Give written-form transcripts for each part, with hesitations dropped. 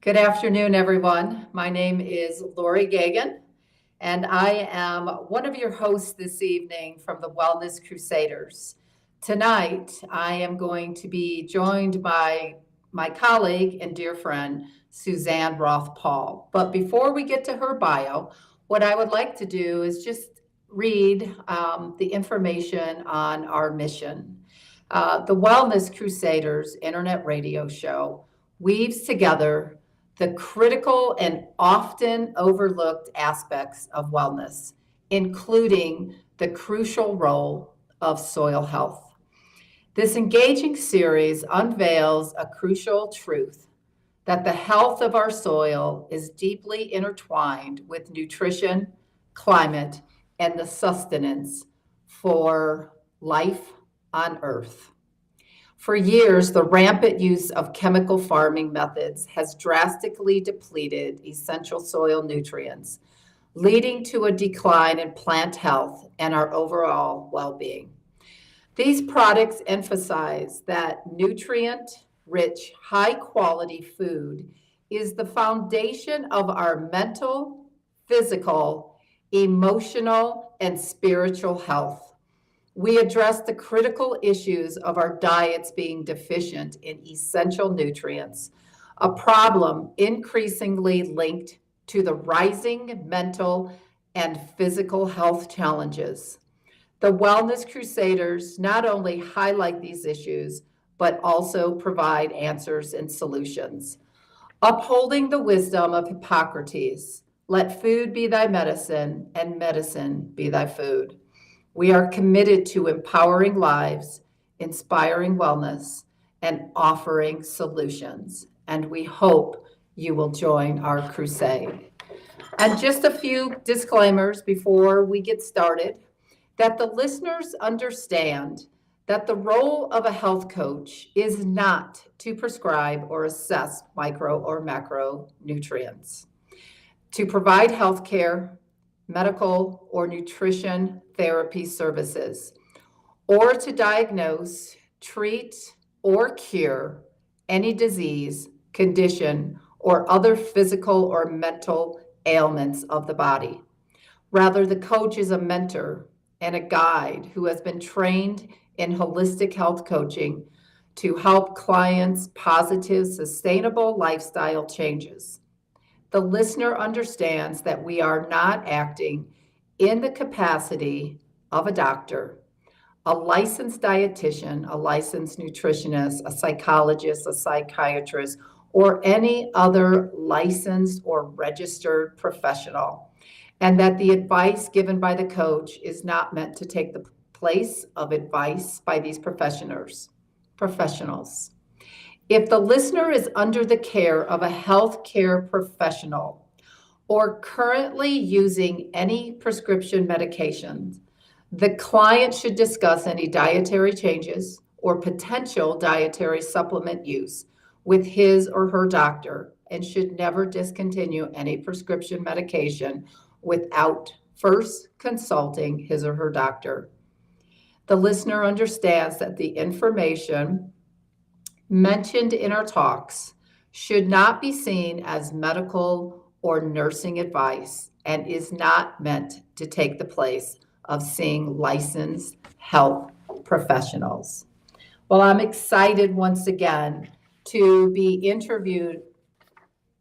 Good afternoon, everyone. My name is Lori Gagan, and I am one of your hosts this evening from the Wellness Crusaders. Tonight, I am going to be joined by my colleague and dear friend, Suzanne Roth Paul. But before we get to her bio, what I would like to do is just read the information on our mission. The Wellness Crusaders internet radio show weaves together the critical and often overlooked aspects of wellness, including the crucial role of soil health. This engaging series unveils a crucial truth that the health of our soil is deeply intertwined with nutrition, climate, and the sustenance for life on Earth. For years, the rampant use of chemical farming methods has drastically depleted essential soil nutrients, leading to a decline in plant health and our overall well-being. These products emphasize that nutrient-rich, high-quality food is the foundation of our mental, physical, emotional, and spiritual health. We address the critical issues of our diets being deficient in essential nutrients, a problem increasingly linked to the rising mental and physical health challenges. The Wellness Crusaders not only highlight these issues, but also provide answers and solutions. Upholding the wisdom of Hippocrates, let food be thy medicine, and medicine be thy food. We are committed to empowering lives, inspiring wellness, and offering solutions. And we hope you will join our crusade. And just a few disclaimers before we get started, that the listeners understand that the role of a health coach is not to prescribe or assess micro or macronutrients, to provide health care, medical or nutrition therapy services, or to diagnose, treat, or cure any disease, condition, or other physical or mental ailments of the body. Rather, the coach is a mentor and a guide who has been trained in holistic health coaching to help clients positive, sustainable lifestyle changes. The listener understands that we are not acting in the capacity of a doctor, a licensed dietitian, a licensed nutritionist, a psychologist, a psychiatrist, or any other licensed or registered professional, and that the advice given by the coach is not meant to take the place of advice by these professionals. If the listener is under the care of a healthcare professional or currently using any prescription medications, the client should discuss any dietary changes or potential dietary supplement use with his or her doctor and should never discontinue any prescription medication without first consulting his or her doctor. The listener understands that the information mentioned in our talks should not be seen as medical or nursing advice and is not meant to take the place of seeing licensed health professionals. Well, I'm excited once again to be interviewed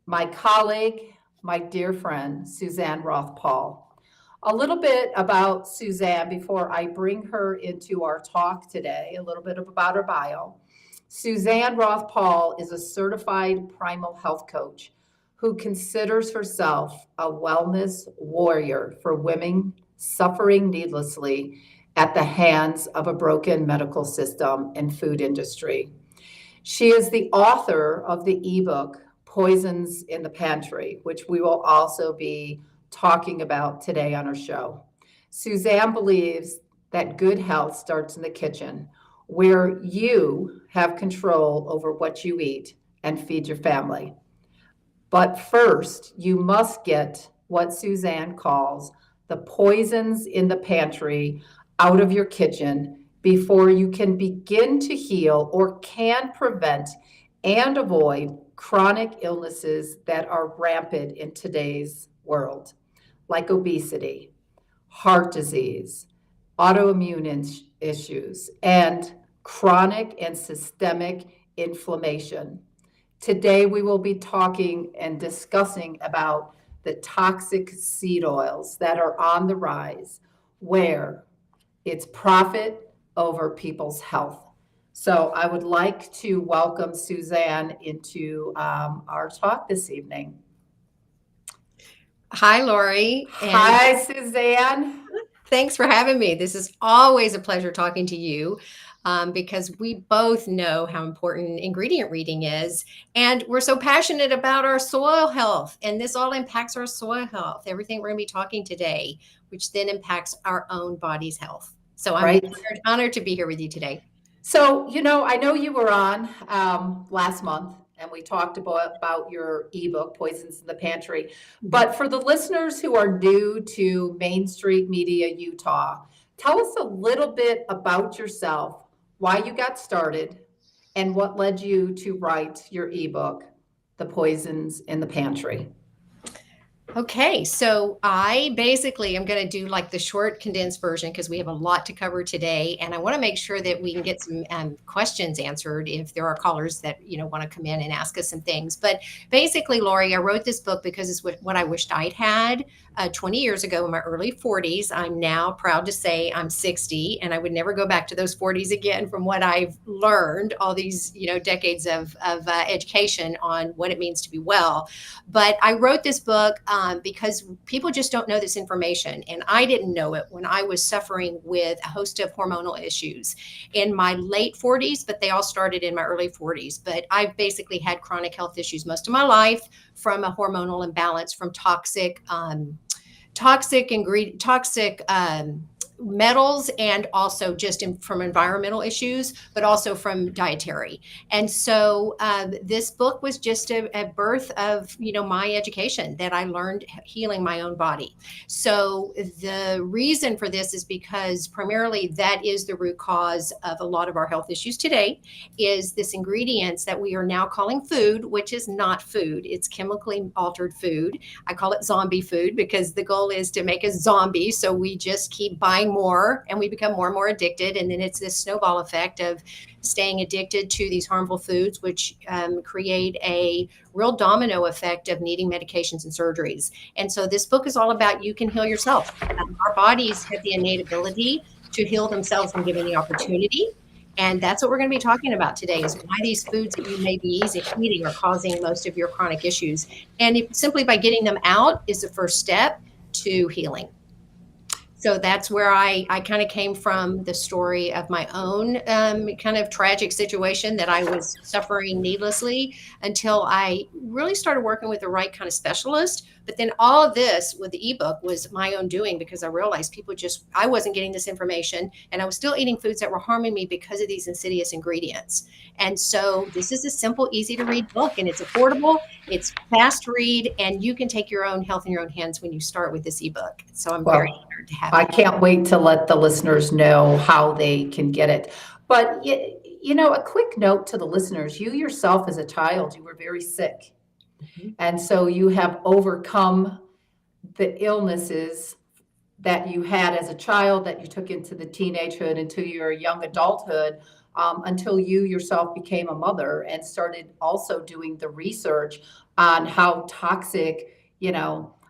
my colleague, my dear friend, Suzanne Roth Paul. A little bit about Suzanne before I bring her into our talk today, a little bit about her bio. Suzanne Roth Paul is a certified primal health coach who considers herself a wellness warrior for women suffering needlessly at the hands of a broken medical system and food industry. She is the author of the ebook, Poisons in the Pantry, which we will also be talking about today on our show. Suzanne believes that good health starts in the kitchen, where you have control over what you eat and feed your family. But first, you must get what Suzanne calls the poisons in the pantry out of your kitchen before you can begin to heal or can prevent and avoid chronic illnesses that are rampant in today's world, like obesity, heart disease, autoimmune issues, and chronic and systemic inflammation. Today, we will be talking and discussing about the toxic seed oils that are on the rise, where it's profit over people's health. So I would like to welcome Suzanne into our talk this evening. Hi, Lori. And Hi, Suzanne. thanks for having me. This is always a pleasure talking to you because we both know how important ingredient reading is. And we're so passionate about our soil health. And this all impacts our soil health, everything we're going to be talking today, which then impacts our own body's health. So I'm Right. honored to be here with you today. So, I know you were on last month and we talked about your ebook, Poisons in the Pantry. But for the listeners who are new to Main Street Media Utah, tell us a little bit about yourself, why you got started, and what led you to write your ebook, The Poisons in the Pantry. Okay, so I basically am going to do like the short condensed version because we have a lot to cover today, and I want to make sure that we can get some questions answered if there are callers that want to come in and ask us some things. But basically, Lori, I wrote this book because it's what I wished I'd had 20 years ago in my early 40s. I'm now proud to say I'm 60, and I would never go back to those 40s again from what I've learned all these decades of education on what it means to be well. But I wrote this book because people just don't know this information. And I didn't know it when I was suffering with a host of hormonal issues in my late 40s, but they all started in my early 40s. But I've basically had chronic health issues most of my life from a hormonal imbalance, from toxic metals, and also just from environmental issues, but also from dietary. And so this book was just a birth of my education that I learned healing my own body. So the reason for this is because primarily that is the root cause of a lot of our health issues today, is this ingredients that we are now calling food, which is not food. It's chemically altered food. I call it zombie food because the goal is to make us zombies. So we just keep buying more and we become more and more addicted. And then it's this snowball effect of staying addicted to these harmful foods, which create a real domino effect of needing medications and surgeries. And so this book is all about you can heal yourself. Our bodies have the innate ability to heal themselves when given the opportunity. And that's what we're going to be talking about today, is why these foods that you may be eating are causing most of your chronic issues. And simply by getting them out is the first step to healing. So that's where I kind of came from, the story of my own kind of tragic situation that I was suffering needlessly until I really started working with the right kind of specialist. But then all of this with the ebook was my own doing, because I realized I wasn't getting this information, and I was still eating foods that were harming me because of these insidious ingredients. And so this is a simple, easy to read book, and it's affordable, it's fast read, and you can take your own health in your own hands when you start with this ebook. So I'm very honored to have I you. can't wait to let the listeners know how they can get it. But, a quick note to the listeners, you yourself as a child, you were very sick. Mm-hmm. And so you have overcome the illnesses that you had as a child, that you took into the teenagehood, into your young adulthood, until you yourself became a mother and started also doing the research on how toxic,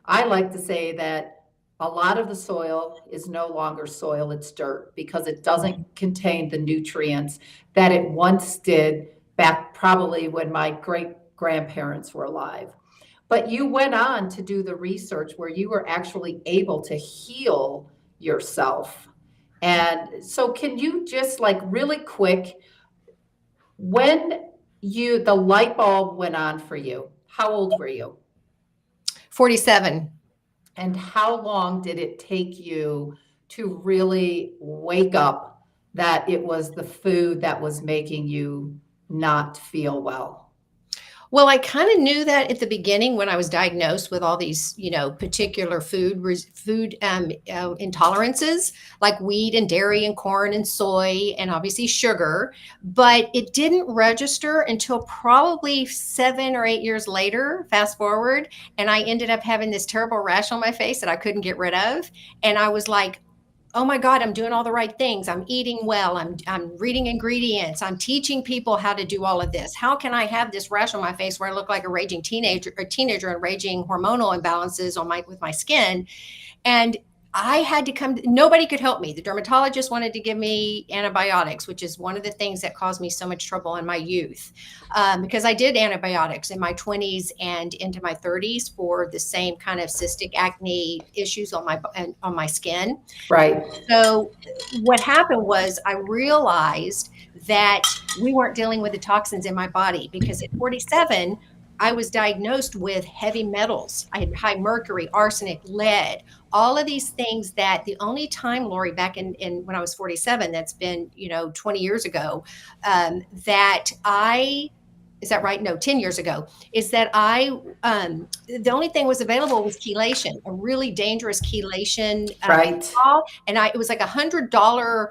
I like to say that a lot of the soil is no longer soil, it's dirt, because it doesn't contain the nutrients that it once did back probably when my great grandparents were alive. But you went on to do the research where you were actually able to heal yourself. And so can you just really quick, when the light bulb went on for you, how old were you? 47. And how long did it take you to really wake up that it was the food that was making you not feel well? Well, I kind of knew that at the beginning when I was diagnosed with all these, particular food intolerances, like wheat and dairy and corn and soy and obviously sugar. But it didn't register until probably 7 or 8 years later. Fast forward, and I ended up having this terrible rash on my face that I couldn't get rid of, and I was like, oh my God, I'm doing all the right things. I'm eating well. I'm reading ingredients. I'm teaching people how to do all of this. How can I have this rash on my face where I look like a raging teenager and raging hormonal imbalances on my with my skin? And I had to come, nobody could help me. The dermatologist wanted to give me antibiotics, which is one of the things that caused me so much trouble in my youth, because I did antibiotics in my 20s and into my 30s for the same kind of cystic acne issues on my skin. Right. So what happened was I realized that we weren't dealing with the toxins in my body, because at 47, I was diagnosed with heavy metals. I had high mercury, arsenic, lead, all of these things that the only time, Lori, back in when I was 47, that's been, 20 years ago, that I, is that right? No, 10 years ago, is that the only thing was available was chelation, a really dangerous chelation Right. and it was like $100.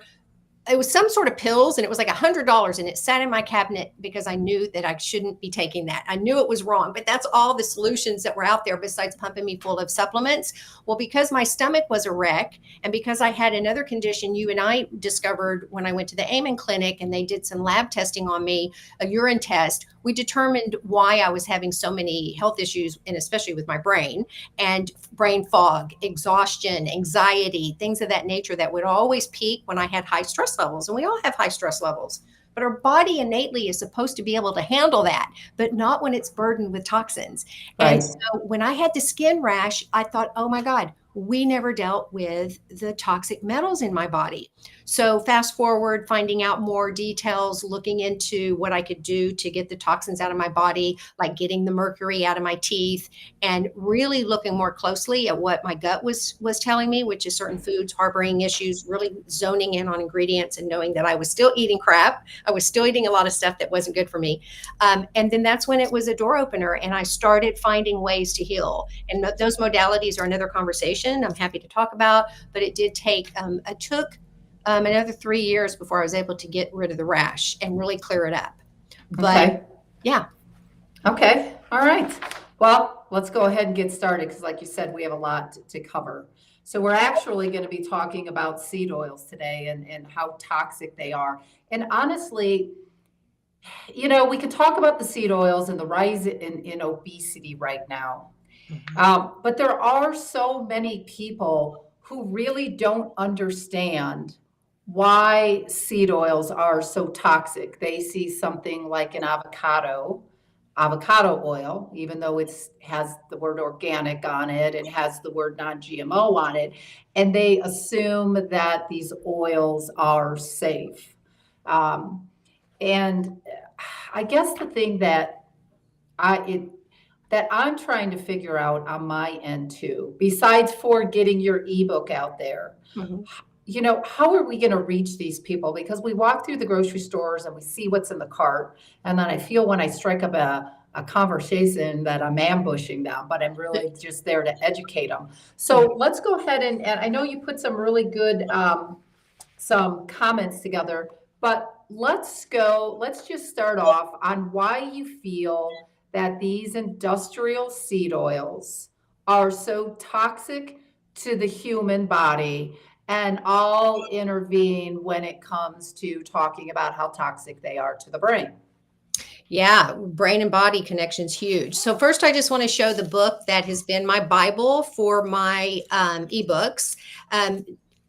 It was some sort of pills, and it was like $100, and it sat in my cabinet because I knew that I shouldn't be taking that. I knew it was wrong, but that's all the solutions that were out there besides pumping me full of supplements. Well, because my stomach was a wreck, and because I had another condition you and I discovered when I went to the Amen Clinic and they did some lab testing on me, a urine test, we determined why I was having so many health issues, and especially with my brain, and brain fog, exhaustion, anxiety, things of that nature that would always peak when I had high stress levels. And we all have high stress levels, but our body innately is supposed to be able to handle that, but not when it's burdened with toxins. Right. And so when I had the skin rash, I thought, oh my God, we never dealt with the toxic metals in my body. So fast forward, finding out more details, looking into what I could do to get the toxins out of my body, like getting the mercury out of my teeth, and really looking more closely at what my gut was telling me, which is certain foods harboring issues, really zoning in on ingredients and knowing that I was still eating crap. I was still eating a lot of stuff that wasn't good for me. And then that's when it was a door opener, and I started finding ways to heal. And those modalities are another conversation I'm happy to talk about, but it did take, it took another 3 years before I was able to get rid of the rash and really clear it up. But Okay. yeah. Okay. All right. Well, let's go ahead and get started because, like you said, we have a lot to cover. So, we're actually going to be talking about seed oils today and how toxic they are. And honestly, we could talk about the seed oils and the rise in obesity right now. But there are so many people who really don't understand why seed oils are so toxic. They see something like an avocado oil, even though it has the word organic on it, it has the word non-GMO on it, and they assume that these oils are safe. Um, and I guess the thing I it, that I'm trying to figure out on my end too, besides for getting your ebook out there, Mhm. how are we going to reach these people? Because we walk through the grocery stores and we see what's in the cart. And then I feel when I strike up a conversation that I'm ambushing them, but I'm really just there to educate them. So let's go ahead and I know you put some really good, some comments together, but let's just start off on why you feel that these industrial seed oils are so toxic to the human body, and I'll intervene when it comes to talking about how toxic they are to the brain. Yeah, brain and body connection's huge. So first, I just want to show the book that has been my Bible for my ebooks. Um,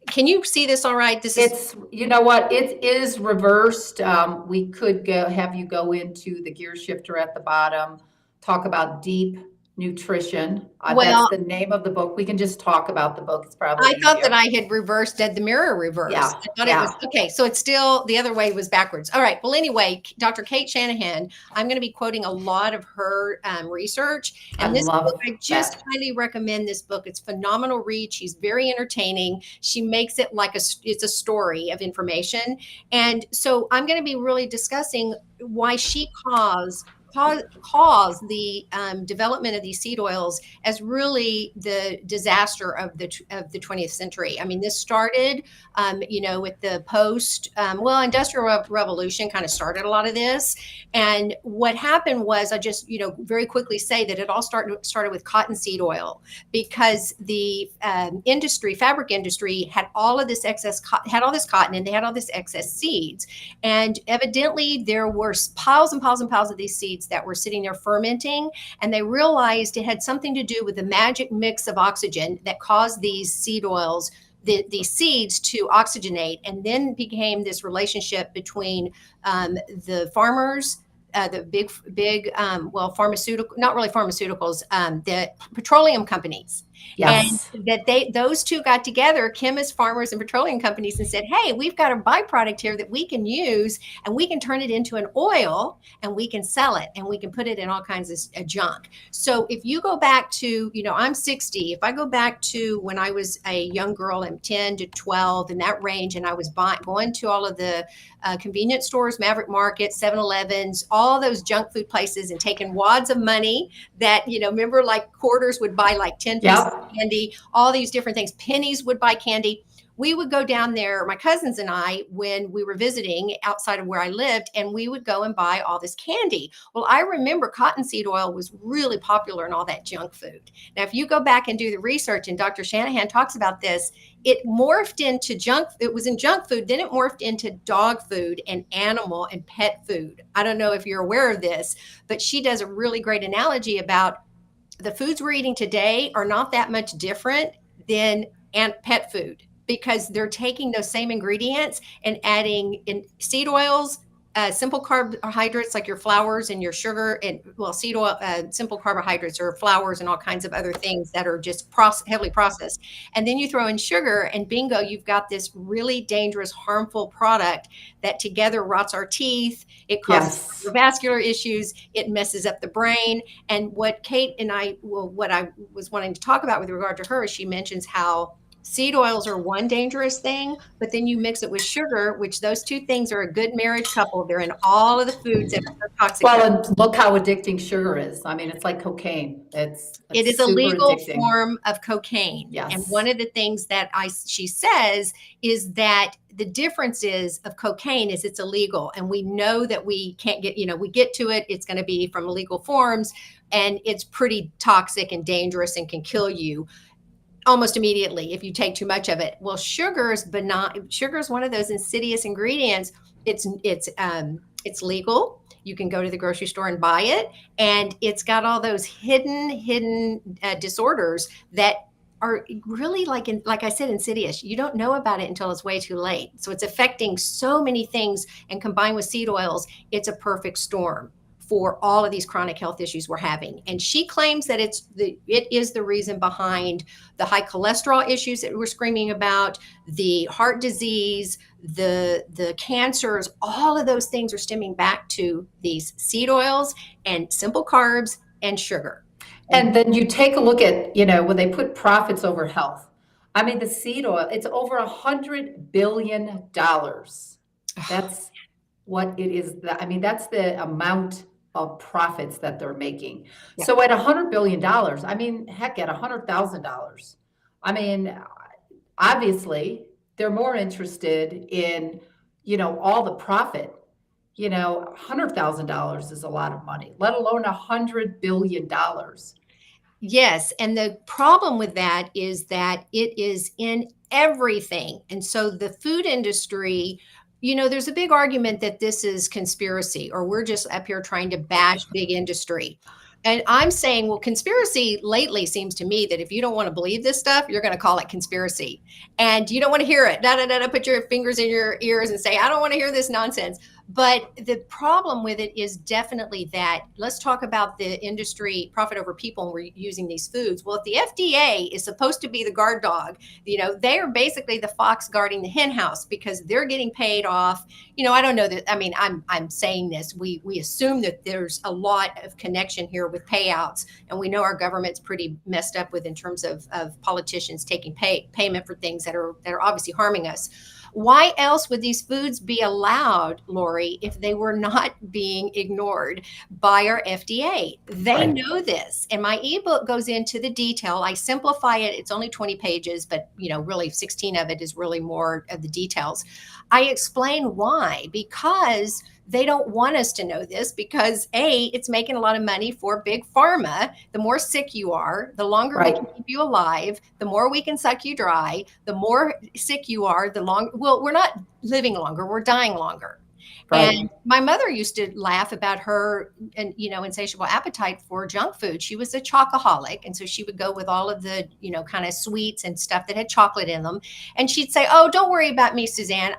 can you see this all right? This is It's, you know what, it is reversed. We could have you go into the gear shifter at the bottom, talk about deep nutrition. That's well, the name of the book. We can just talk about the book. It's probably I thought that easier. I had reversed, did the mirror reverse. Yeah, I thought it was yeah. okay. So it's still the other way was backwards. All right. Well, anyway, Dr. Kate Shanahan, I'm going to be quoting a lot of her research. I And this book, love I just that. highly recommend this book. It's phenomenal read. She's very entertaining. She makes it like it's a story of information. And so I'm going to be really discussing why she calls cause the development of these seed oils as really the disaster of the 20th century. I mean, this started, with the industrial revolution kind of started a lot of this. And what happened was, I just, very quickly say that it all started with cottonseed oil, because the fabric industry had all of this had all this cotton, and they had all this excess seeds. And evidently there were piles and piles and piles of these seeds that were sitting there fermenting. And they realized it had something to do with the magic mix of oxygen that caused these seed oils, the seeds, to oxygenate. And then became this relationship between the farmers, the big pharmaceutical, not really pharmaceuticals, the petroleum companies. Yes. And that those two got together, chemists, farmers, and petroleum companies, and said, hey, we've got a byproduct here that we can use, and we can turn it into an oil, and we can sell it, and we can put it in all kinds of junk. So if you go back to, I'm 60, if I go back to when I was a young girl, I'm 10 to 12 in that range, and I was going to all of the convenience stores, Maverick Market, 7-Elevens, all those junk food places, and taking wads of money that, remember, like quarters would buy like 10 pieces of candy, all these different things. Pennies would buy candy. We would go down there, my cousins and I, when we were visiting outside of where I lived, and we would go and buy all this candy. Well, I remember cottonseed oil was really popular in all that junk food. Now, if you go back and do the research, and Dr. Shanahan talks about this, it morphed into it was in junk food, then it morphed into dog food and animal and pet food. I don't know if you're aware of this, but she does a really great analogy about the foods we're eating today are not that much different than pet food, because they're taking those same ingredients and adding in seed oils, simple carbohydrates like your flours and your sugar, and seed oil, simple carbohydrates or flours and all kinds of other things that are just heavily processed. And then you throw in sugar, and bingo, you've got this really dangerous, harmful product that together rots our teeth. It causes vascular issues. It messes up the brain. And what Kate and what I was wanting to talk about with regard to her is she mentions how seed oils are one dangerous thing, but then you mix it with sugar, which those two things are a good marriage couple. They're in all of the foods that are toxic. Well, and look how addicting sugar is. I mean, it's like cocaine. It is a legal addicting form of cocaine. Yes. And one of the things that she says is that the difference of cocaine is it's illegal. And we know that we can't we get to it. It's going to be from illegal forms, and it's pretty toxic and dangerous and can kill you almost immediately if you take too much of it. Well, sugar is benign. Sugar is one of those insidious ingredients. It's legal. You can go to the grocery store and buy it, and it's got all those hidden disorders that are really, like I said, insidious. You don't know about it until it's way too late. So it's affecting so many things, and combined with seed oils, it's a perfect storm for all of these chronic health issues we're having. And she claims that it is the reason behind the high cholesterol issues that we're screaming about, the heart disease, the cancers. All of those things are stemming back to these seed oils and simple carbs and sugar. And then you take a look at, when they put profits over health. I mean, the seed oil, it's over $100 billion. That's what it is. I mean, that's the amount of profits that they're making. Yeah. So at $100 billion, I mean, heck, at $100,000, I mean, obviously they're more interested in, all the profit. $100,000 is a lot of money, let alone $100 billion. Yes. And the problem with that is that it is in everything. And so the food industry, there's a big argument that this is conspiracy, or we're just up here trying to bash big industry. And I'm saying, well, conspiracy lately seems to me that if you don't want to believe this stuff, you're going to call it conspiracy. And you don't want to hear it. Put your fingers in your ears and say, I don't want to hear this nonsense. But the problem with it is definitely that, let's talk about the industry, profit over people, and we're using these foods. Well, if the FDA is supposed to be the guard dog, they are basically the fox guarding the hen house, because they're getting paid off. I don't know that. I mean, I'm saying this. We assume that there's a lot of connection here with payouts, and we know our government's pretty messed up with in terms of politicians taking payment for things that are obviously harming us. Why else would these foods be allowed, Lori, if they were not being ignored by our FDA? They Right. know this. And my ebook goes into the detail. I simplify it. It's only 20 pages, but really 16 of it is really more of the details. I explain why, because they don't want us to know this, because it's making a lot of money for big pharma. The more sick you are, the longer we Right. can keep you alive, the more we can suck you dry. The more sick you are, the longer, well, we're not living longer, we're dying longer. Right. And my mother used to laugh about her and insatiable appetite for junk food. She was a chocoholic, and so she would go with all of the kind of sweets and stuff that had chocolate in them. And she'd say, "Oh, don't worry about me, Suzanne.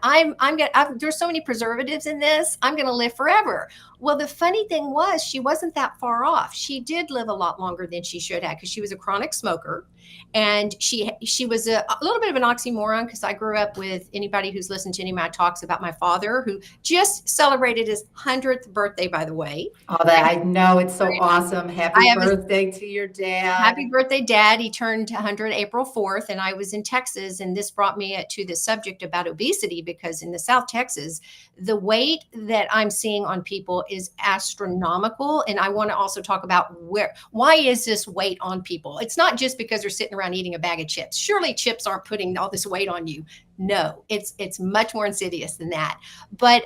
There's so many preservatives in this. I'm going to live forever." Well, the funny thing was, she wasn't that far off. She did live a lot longer than she should have, because she was a chronic smoker. And she was a little bit of an oxymoron, because I grew up with, anybody who's listened to any of my talks about my father, who just celebrated his 100th birthday, by the way. Oh, that I know, it's so awesome. I Happy have a birthday to your Happy dad. birthday, Dad. He turned 100 April 4th, and I was in Texas. And this brought me to the subject about obesity, because in the South Texas, the weight that I'm seeing on people is astronomical. And I want to also talk about why is this weight on people? It's not just because they're sitting around eating a bag of chips. Surely chips aren't putting all this weight on you. No, it's much more insidious than that. But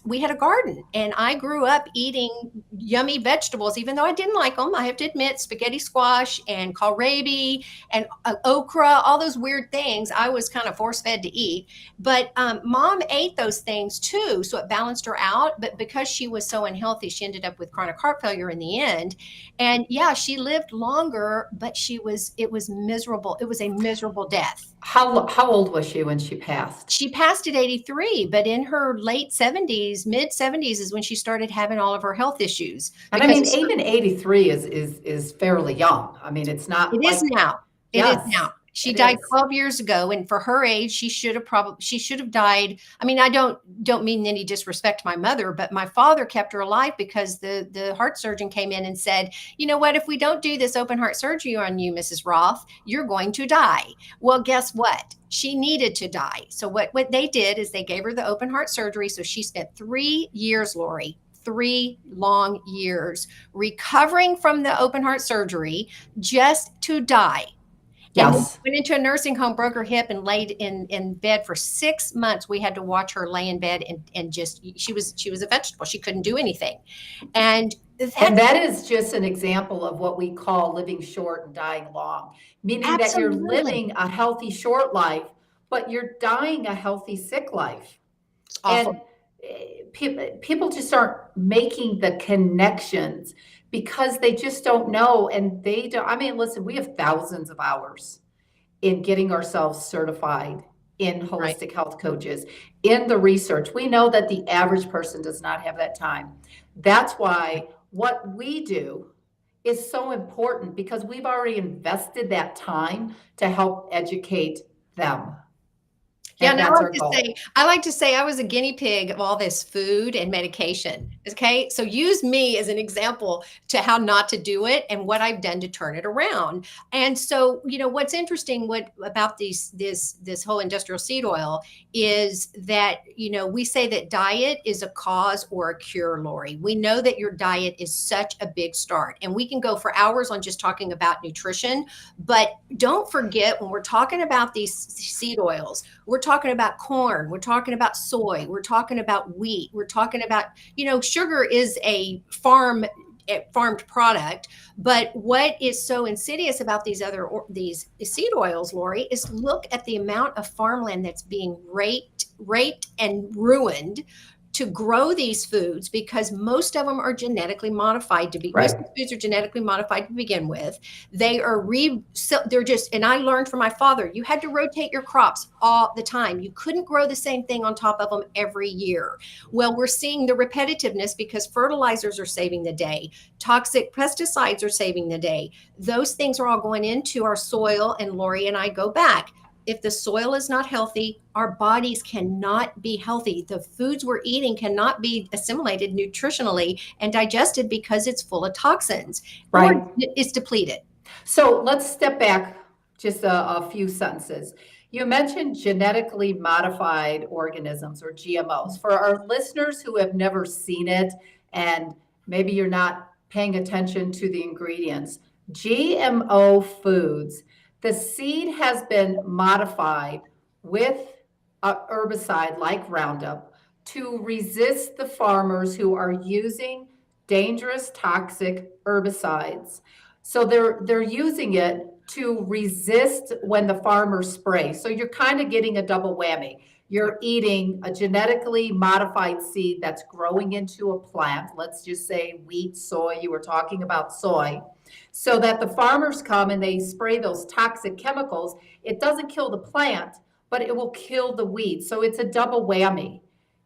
we had a garden, and I grew up eating yummy vegetables, even though I didn't like them. I have to admit, spaghetti squash and kohlrabi and okra, all those weird things I was kind of force fed to eat. But mom ate those things too, so it balanced her out. But because she was so unhealthy, she ended up with chronic heart failure in the end. And yeah, she lived longer, but it was miserable. It was a miserable death. How old was she when she passed? She passed at 83, but in her late 70s, mid 70s is when she started having all of her health issues. And I Because mean, even 83 is fairly young. I mean, it's not it is like, now. It is yes, now. She it died is. 12 years ago, and for her age, she should have died. I mean, I don't mean any disrespect to my mother, but my father kept her alive, because the heart surgeon came in and said, "You know what? If we don't do this open heart surgery on you, Mrs. Roth, you're going to die." Well, guess what? She needed to die. So what they did is they gave her the open heart surgery. So she spent 3 years, Lori, 3 long years recovering from the open heart surgery, just to die. And when Yes. she went into a nursing home, broke her hip, and laid in bed for 6 months. We had to watch her lay in bed, and just, she was a vegetable. She couldn't do anything. And And that's that is just an example of what we call living short and dying long, meaning that you're absolutely living a healthy short life, but you're dying a healthy sick life. awful. And people just aren't making the connections, because they just don't know. And they don't, I mean, listen, we have thousands of hours in getting ourselves certified in Right. holistic health coaches, in the research. We know that the average person does not have that time. That's why what we do is so important, because we've already invested that time to help educate them. Yeah, And and that's our goal. I like to say I was a guinea pig of all this food and medication. Okay. So use me as an example to how not to do it and what I've done to turn it around. And so, what's interesting about this whole industrial seed oil is that, we say that diet is a cause or a cure, Lori. We know that your diet is such a big start, and we can go for hours on just talking about nutrition. But don't forget, when we're talking about these seed oils, we're talking about corn, we're talking about soy, we're talking about wheat, we're talking about, sugar is a farmed product. But what is so insidious about these seed oils, Lori, is look at the amount of farmland that's being raped and ruined to grow these foods, because most of them are genetically modified most of Right. these foods are genetically modified to begin with. They're just, and I learned from my father, you had to rotate your crops all the time. You couldn't grow the same thing on top of them every year. Well, we're seeing the repetitiveness, because fertilizers are saving the day. Toxic pesticides are saving the day. Those things are all going into our soil. And Lori and I go back. If the soil is not healthy, our bodies cannot be healthy. The foods we're eating cannot be assimilated nutritionally and digested, because it's full of toxins or Right. it's depleted. So let's step back just a few sentences. You mentioned genetically modified organisms or GMOs. For our listeners who have never seen it and maybe you're not paying attention to the ingredients, GMO foods, the seed has been modified with a herbicide like Roundup to resist the farmers who are using dangerous toxic herbicides. So they're using it to resist when the farmers spray. So you're kind of getting a double whammy. You're eating a genetically modified seed that's growing into a plant. Let's just say wheat, soy, you were talking about soy. So that the farmers come and they spray those toxic chemicals. It doesn't kill the plant, but it will kill the weeds. So it's a double whammy.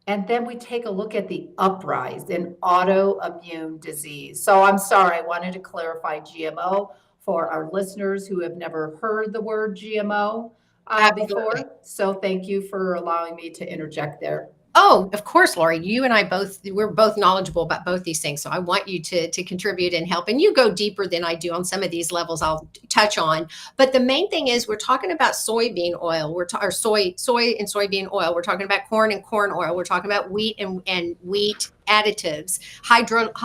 And then we take a look at the uprise in autoimmune disease. So I'm sorry, I wanted to clarify GMO for our listeners who have never heard the word GMO Absolutely. before. So thank you for allowing me to interject there. Oh, of course, Lori. You and I we're both knowledgeable about both these things. So I want you to contribute and help. And you go deeper than I do on some of these levels I'll touch on. But the main thing is we're talking about soybean oil. Or soy and soybean oil. We're talking about corn and corn oil. We're talking about wheat and wheat additives, hydrolyzed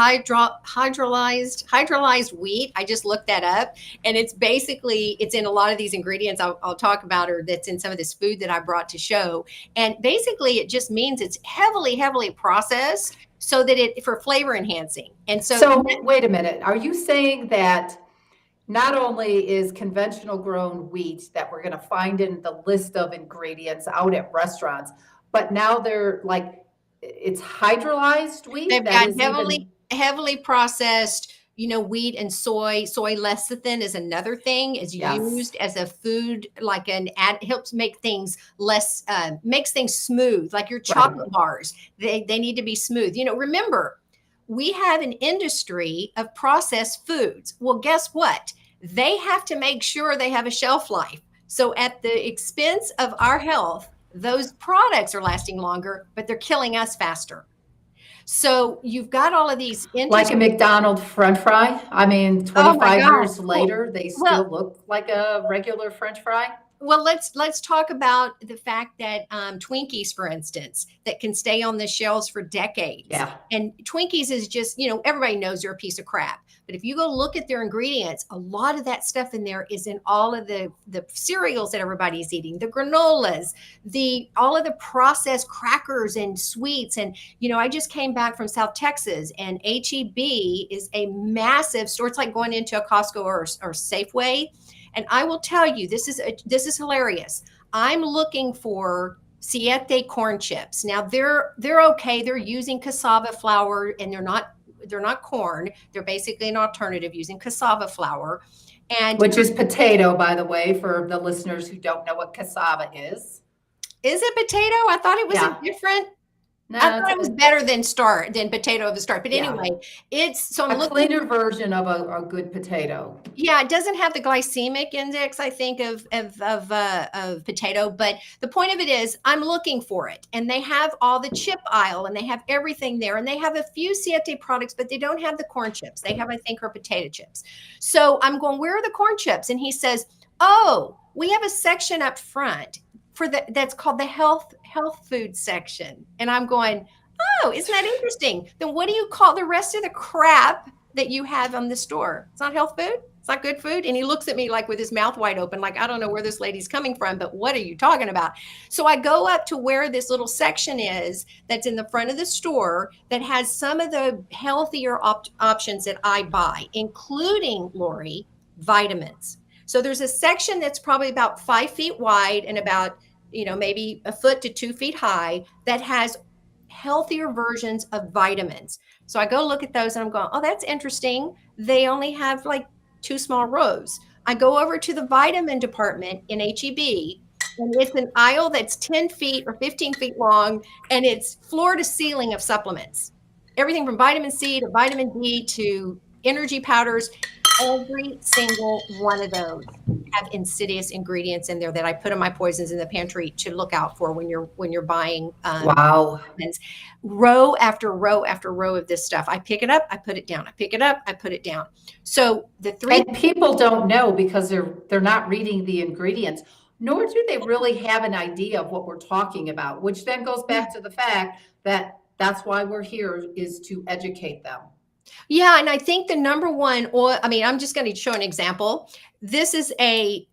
wheat. I just looked that up, and it's in a lot of these ingredients I'll talk about, or that's in some of this food that I brought to show. And basically, it just means it's heavily processed so that it for flavor enhancing. And So wait a minute. Are you saying that not only is conventional grown wheat that we're going to find in the list of ingredients out at restaurants, but now they're like it's hydrolyzed wheat they've that got is even heavily processed, wheat and soy. Soy lecithin is another thing, is yes. used as a food, like helps make things makes things smooth, like your chocolate bars. They need to be smooth. Remember, we have an industry of processed foods. Well, guess what? They have to make sure they have a shelf life. So at the expense of our health, those products are lasting longer, but they're killing us faster. So you've got all of these like a McDonald's French fry. I mean, Oh my 25 God. years later, they Well, still look like a regular French fry. well, let's talk about the fact that Twinkies, for instance, that can stay on the shelves for decades. Yeah. And Twinkies is just, everybody knows they're a piece of crap. But if you go look at their ingredients, a lot of that stuff in there is in all of the cereals that everybody's eating, the granolas, all of the processed crackers and sweets. And, I just came back from South Texas, and H-E-B is a massive store. It's like going into a Costco or Safeway. And I will tell you, this is hilarious. I'm looking for Siete corn chips. Now they're okay. They're using cassava flour, and they're not corn. They're basically an alternative using cassava flour, and which is potato, by the way, for the listeners who don't know what cassava is. Is it potato? I thought it was a different. No, I thought it was better than potato of the start. But anyway, I'm a cleaner version of a good potato. Yeah, it doesn't have the glycemic index, I think, of potato. But the point of it is, I'm looking for it, and they have all the chip aisle, and they have everything there, and they have a few Siete products, but they don't have the corn chips. They have, I think, her potato chips. So I'm going, where are the corn chips? And he says, oh, we have a section up front that's called the health food section. And I'm going, oh, isn't that interesting? Then what do you call the rest of the crap that you have on the store? It's not health food. It's not good food. And he looks at me like with his mouth wide open, like, I don't know where this lady's coming from, but what are you talking about? So I go up to where this little section is that's in the front of the store that has some of the healthier options that I buy, including, Lori, vitamins. So there's a section that's probably about 5 feet wide and about, maybe a foot to 2 feet high that has healthier versions of vitamins. So I go look at those, and I'm going, oh, that's interesting. They only have like 2 small rows. I go over to the vitamin department in H-E-B, and it's an aisle that's 10 feet or 15 feet long, and it's floor to ceiling of supplements. Everything from vitamin C to vitamin D to energy powders. Every single one of those have insidious ingredients in there that I put in my poisons in the pantry to look out for when you're buying. Wow. Row after row after row of this stuff. I pick it up, I put it down. I pick it up, I put it down. So and people don't know because they're not reading the ingredients. nor do they really have an idea of what we're talking about, which then goes back to the fact that that's why we're here, is to educate them. Yeah, and I think the number one oil, I mean, I'm just going to show an example. This is a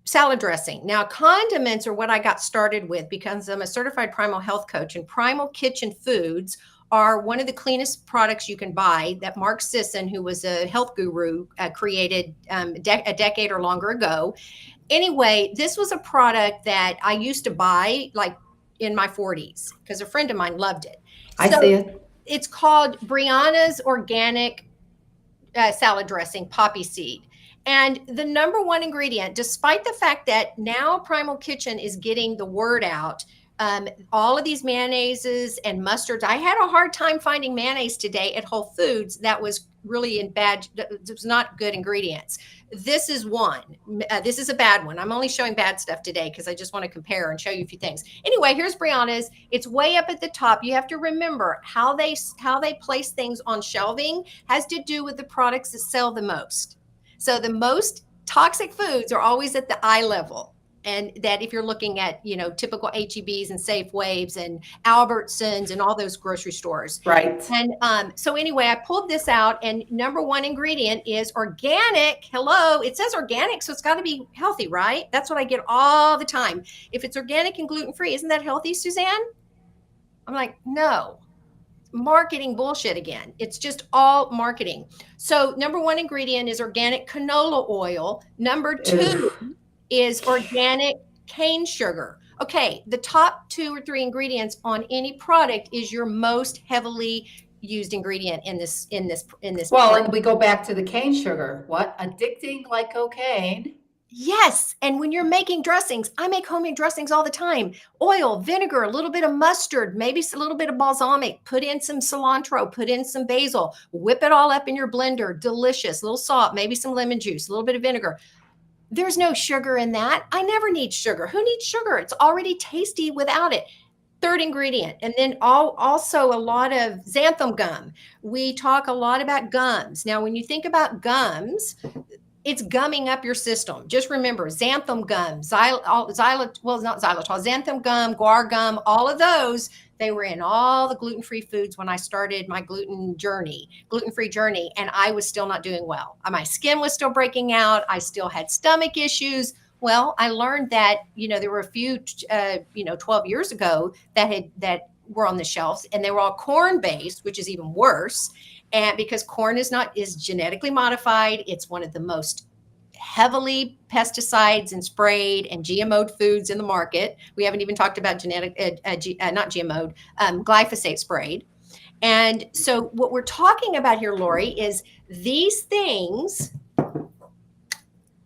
salad dressing. Now, condiments are what I got started with because I'm a certified primal health coach, and Primal Kitchen Foods are one of the cleanest products you can buy that Mark Sisson, who was a health guru, created a decade or longer ago. Anyway, this was a product that I used to buy like in my 40s because a friend of mine loved it. I So see it. it's called Brianna's Organic Salad Dressing, Poppy Seed. And the number one ingredient, despite the fact that now Primal Kitchen is getting the word out, all of these mayonnaises and mustards, I had a hard time finding mayonnaise today at Whole Foods that was really it was not good ingredients. This is one. This is a bad one. I'm only showing bad stuff today because I just want to compare and show you a few things. Anyway, here's Brianna's. It's way up at the top. You have to remember how they place things on shelving has to do with the products that sell the most. So the most toxic foods are always at the eye level. And that if you're looking at, typical HEBs and Safeways and Albertsons and all those grocery stores. Right. And so anyway, I pulled this out, and number one ingredient is organic. Hello, it says organic, so it's got to be healthy, right? That's what I get all the time. If it's organic and gluten-free, isn't that healthy, Suzanne? I'm like, no. Marketing bullshit again. It's just all marketing. So number one ingredient is organic canola oil. Number two is organic cane sugar. Okay, the top 2 or 3 ingredients on any product is your most heavily used ingredient in this. Well, product. and we go back to the cane sugar. What? Addicting like cocaine. Yes, and when you're making dressings, I make homemade dressings all the time. Oil, vinegar, a little bit of mustard, maybe a little bit of balsamic, put in some cilantro, put in some basil, whip it all up in your blender. Delicious. A little salt, maybe some lemon juice, a little bit of vinegar. There's no sugar in that. I never need sugar. Who needs sugar? It's already tasty without it. Third ingredient, and then also a lot of xanthan gum. We talk a lot about gums. Now, when you think about gums, it's gumming up your system. Just remember, xanthan gum, not xylitol, xanthan gum, guar gum, all of those, they were in all the gluten-free foods when I started my gluten-free journey, and I was still not doing well. My skin was still breaking out. I still had stomach issues. Well, I learned that, there were a few, 12 years ago that were on the shelves, and they were all corn-based, which is even worse. And because corn is genetically modified, it's one of the most heavily pesticides and sprayed and GMO'd foods in the market. We haven't even talked about glyphosate sprayed. And so what we're talking about here, Lori, is these things.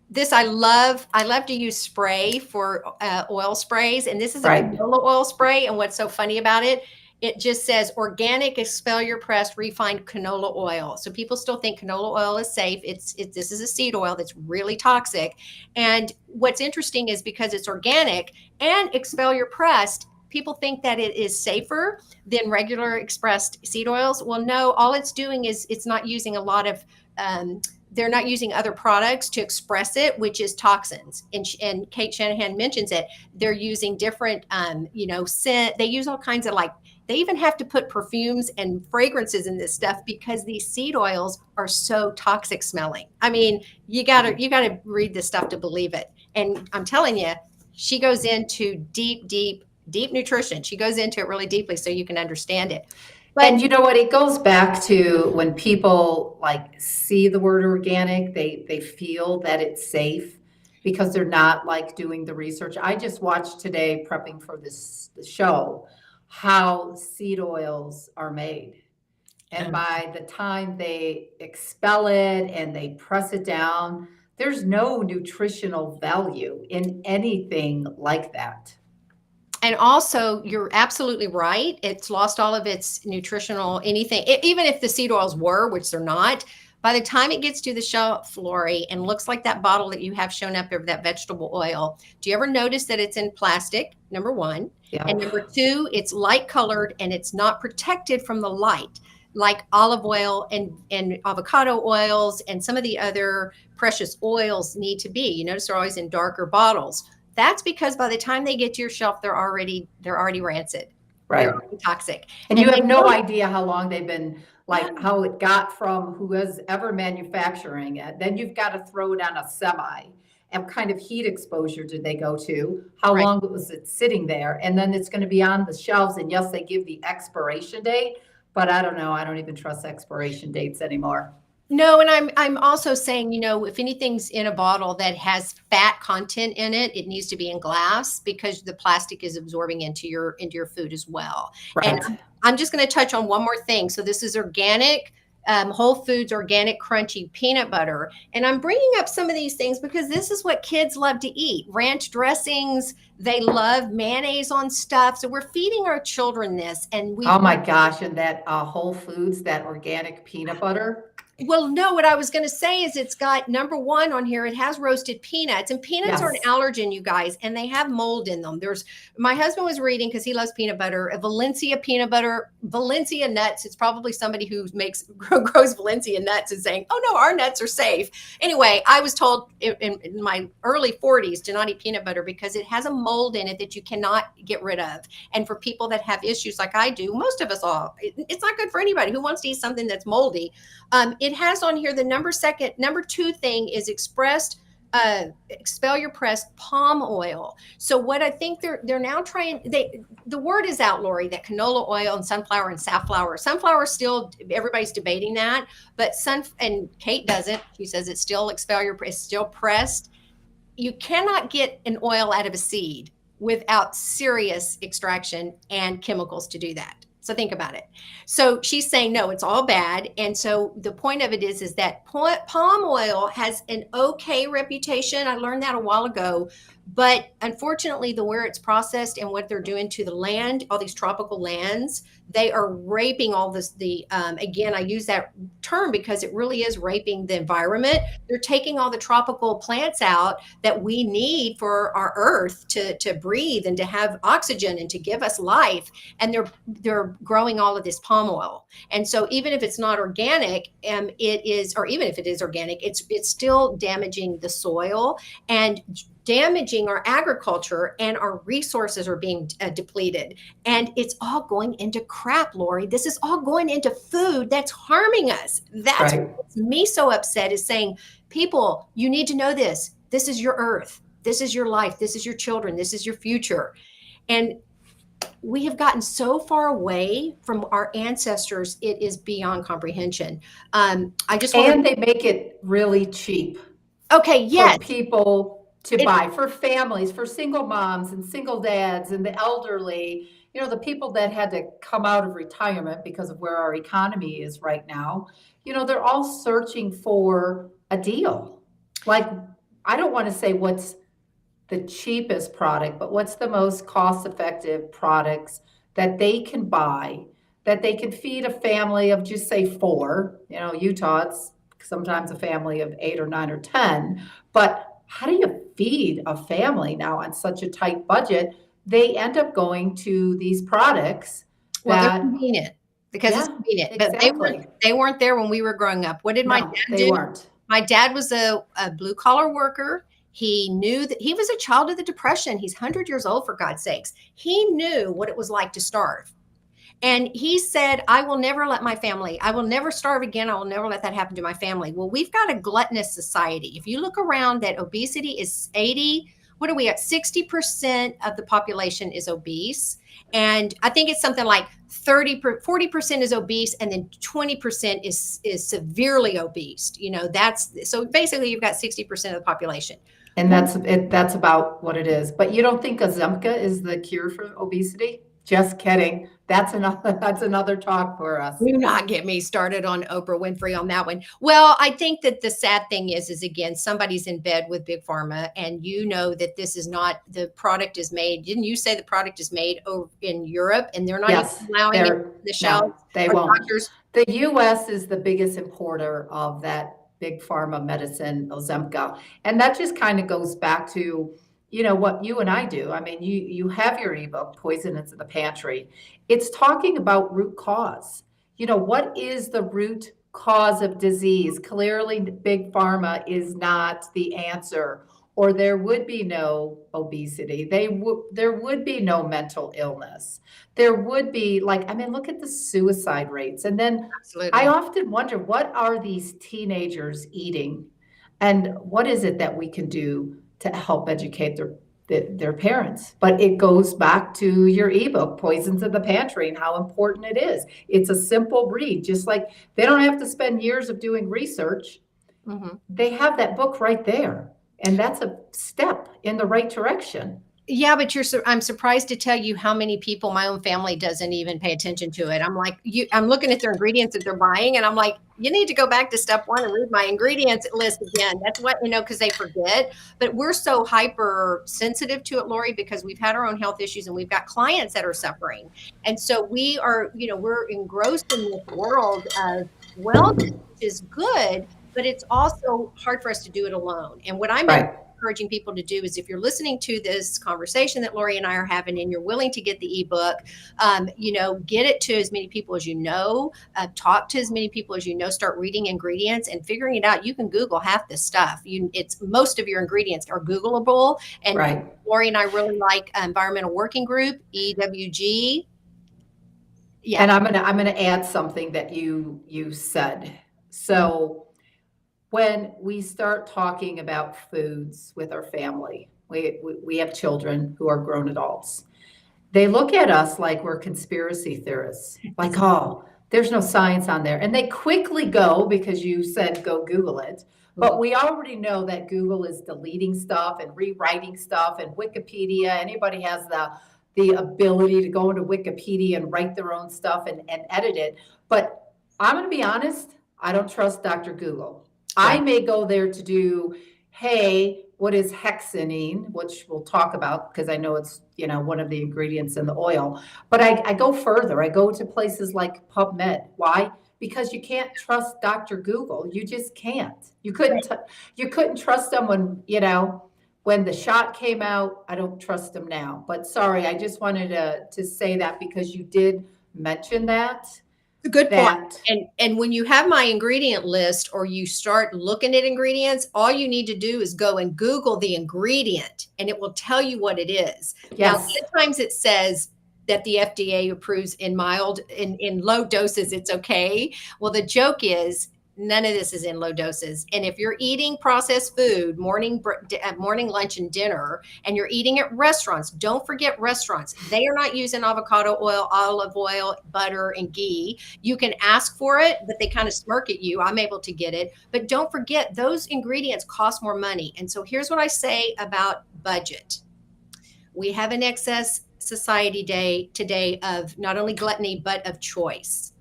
This I love to use spray for oil sprays, and this is a canola oil spray. And what's so funny about it? It just says organic, expeller pressed, refined canola oil. So people still think canola oil is safe. This is a seed oil that's really toxic. And what's interesting is because it's organic and expeller pressed, people think that it is safer than regular expressed seed oils. Well, no, all it's doing is it's not using a lot of they're not using other products to express it, which is toxins. And Kate Shanahan mentions it. They're using different, scent. They use all kinds of they even have to put perfumes and fragrances in this stuff because these seed oils are so toxic smelling. I mean, you gotta read this stuff to believe it. And I'm telling you, she goes into deep nutrition. She goes into it really deeply so you can understand it. But, and you know what? It goes back to when people see the word organic, they feel that it's safe because they're not doing the research. I just watched today, prepping for the show, how seed oils are made. And by the time they expel it and they press it down, there's no nutritional value in anything like that. And also, you're absolutely right. It's lost all of its nutritional anything. Even if the seed oils were, which they're not, by the time it gets to the shelf, Lori, and looks like that bottle that you have shown up of that vegetable oil, do you ever notice that it's in plastic, number one? Yeah. And number two, it's light colored and it's not protected from the light, like olive oil and avocado oils and some of the other precious oils need to be. You notice they're always in darker bottles. That's because by the time they get to your shelf, they're already rancid. They're Right. already toxic. And you they have no don't- idea how long they've been, like how it got from who was ever manufacturing it. Then you've got to throw it on a semi. And what kind of heat exposure did they go to? How Right. long was it sitting there? And then it's going to be on the shelves. And yes, they give the expiration date, but I don't know. I don't even trust expiration dates anymore. No, and I'm also saying, if anything's in a bottle that has fat content in it, it needs to be in glass because the plastic is absorbing into your food as well. And Right. I'm just going to touch on one more thing. So this is organic, Whole Foods organic crunchy peanut butter. And I'm bringing up some of these things because this is what kids love to eat. Ranch dressings, they love mayonnaise on stuff. So we're feeding our children this, and Oh my gosh. And that Whole Foods, that organic peanut butter. Well, no, what I was going to say is it's got number one on here. It has roasted peanuts, and peanuts are an Yes. allergen, you guys, and they have mold in them. My husband was reading because he loves peanut butter, a Valencia peanut butter, Valencia nuts. It's probably somebody who grows Valencia nuts and saying, "Oh no, our nuts are safe." Anyway, I was told in my early 40s to not eat peanut butter because it has a mold in it that you cannot get rid of. And for people that have issues like I do, most of us all, it's not good for anybody who wants to eat something that's moldy. It has on here the number two thing is expel your pressed palm oil. So what I think they're now trying, the word is out, Lori, that canola oil and sunflower and safflower still, everybody's debating that, but and Kate doesn't. She says it's still it's still pressed. You cannot get an oil out of a seed without serious extraction and chemicals to do that. So think about it. So she's saying, no, it's all bad. And so the point of it is that palm oil has an okay reputation. I learned that a while ago. But unfortunately, where it's processed and what they're doing to the land, all these tropical lands, they are raping all this. Again, I use that term because it really is raping the environment. They're taking all the tropical plants out that we need for our earth to breathe and to have oxygen and to give us life. And they're growing all of this palm oil. And so even if it's not organic, or even if it is organic, it's still damaging the soil and damaging our agriculture, and our resources are being depleted. And it's all going into crap, Lori. This is all going into food that's harming us. That's Right. what makes me so upset, is saying, people, you need to know this. This is your earth. This is your life. This is your children. This is your future. And we have gotten so far away from our ancestors, it is beyond comprehension. I just want And they make it really cheap. Okay, yes. For people to buy, for families, for single moms and single dads and the elderly, the people that had to come out of retirement because of where our economy is right now, they're all searching for a deal. Like, I don't want to say what's the cheapest product, but what's the most cost-effective products that they can buy, that they can feed a family of just say 4. Utah, it's sometimes a family of 8 or 9 or 10. But how do you feed a family now on such a tight budget? They end up going to these products they're convenient because it's convenient. Exactly. But they weren't there when we were growing up. What did my dad do? They weren't. My dad was a blue collar worker. He knew that he was a child of the Depression. He's 100 years old, for God's sakes. He knew what it was like to starve. And he said, I will never starve again. I will never let that happen to my family. Well, we've got a gluttonous society. If you look around, that obesity is 60% of the population is obese. And I think it's something like 40% is obese, and then 20% is severely obese. So basically you've got 60% of the population. And that's about what it is. But you don't think Ozempic is the cure for obesity? Just kidding. That's another talk for us. Do not get me started on Oprah Winfrey on that one. Well, I think that the sad thing is again, somebody's in bed with Big Pharma, and that this is not, the product is made. Didn't you say the product is made over in Europe, and they're not even allowing it on the shelves? No, they won't. The U.S. is the biggest importer of that Big Pharma medicine, Ozempic. And that just kind of goes back to what you and I do. I mean, you have your ebook, Poison is in the Pantry. It's talking about root cause. What is the root cause of disease? Clearly, Big Pharma is not the answer. or there would be no obesity. There would be no mental illness. There would be, like, I mean, look at the suicide rates. And then I Absolutely. often wonder, what are these teenagers eating? And what is it that we can do to help educate their parents? But it goes back to your ebook, Poisons in the Pantry, and how important it is. It's a simple read, just like they don't have to spend years of doing research. Mhm. They have that book right there. And that's a step in the right direction. Yeah, but I'm surprised to tell you how many people, my own family doesn't even pay attention to it. I'm like, I'm looking at their ingredients that they're buying, and I'm like, you need to go back to step one and read my ingredients list again. That's what, because they forget. But we're so hyper sensitive to it, Lori, because we've had our own health issues and we've got clients that are suffering. And so we are, we're engrossed in this world of wellness, which is good, but it's also hard for us to do it alone. And what I'm Right. encouraging people to do is, if you're listening to this conversation that Lori and I are having and you're willing to get the ebook, get it to as many people as talk to as many people as start reading ingredients and figuring it out. You can Google half this stuff. It's most of your ingredients are Googleable. And Right. Lori and I really like Environmental Working Group, EWG. Yeah. And I'm gonna add something that you said. So when we start talking about foods with our family, we have children who are grown adults. They look at us like we're conspiracy theorists, like, oh, there's no science on there. And they quickly go, because you said go Google it. But we already know that Google is deleting stuff and rewriting stuff, and Wikipedia. Anybody has the ability to go into Wikipedia and write their own stuff and edit it. But I'm going to be honest, I don't trust Dr. Google. I may go there to do, hey, what is hexanine, which we'll talk about because I know it's, one of the ingredients in the oil. But I go further. I go to places like PubMed. Why? Because you can't trust Dr. Google. You just can't. You couldn't trust someone, when the shot came out. I don't trust them now. But sorry, I just wanted to say that because you did mention that. A good point. And when you have my ingredient list or you start looking at ingredients, all you need to do is go and Google the ingredient and it will tell you what it is. Yes. Now, sometimes it says that the FDA approves in low doses, it's okay. Well, the joke is none of this is in low doses. And if you're eating processed food, morning, lunch, and dinner, and you're eating at restaurants, don't forget restaurants. They are not using avocado oil, olive oil, butter, and ghee. You can ask for it, but they kind of smirk at you. I'm able to get it. But don't forget, those ingredients cost more money. And so here's what I say about budget. We have an excess society day today of not only gluttony, but of choice.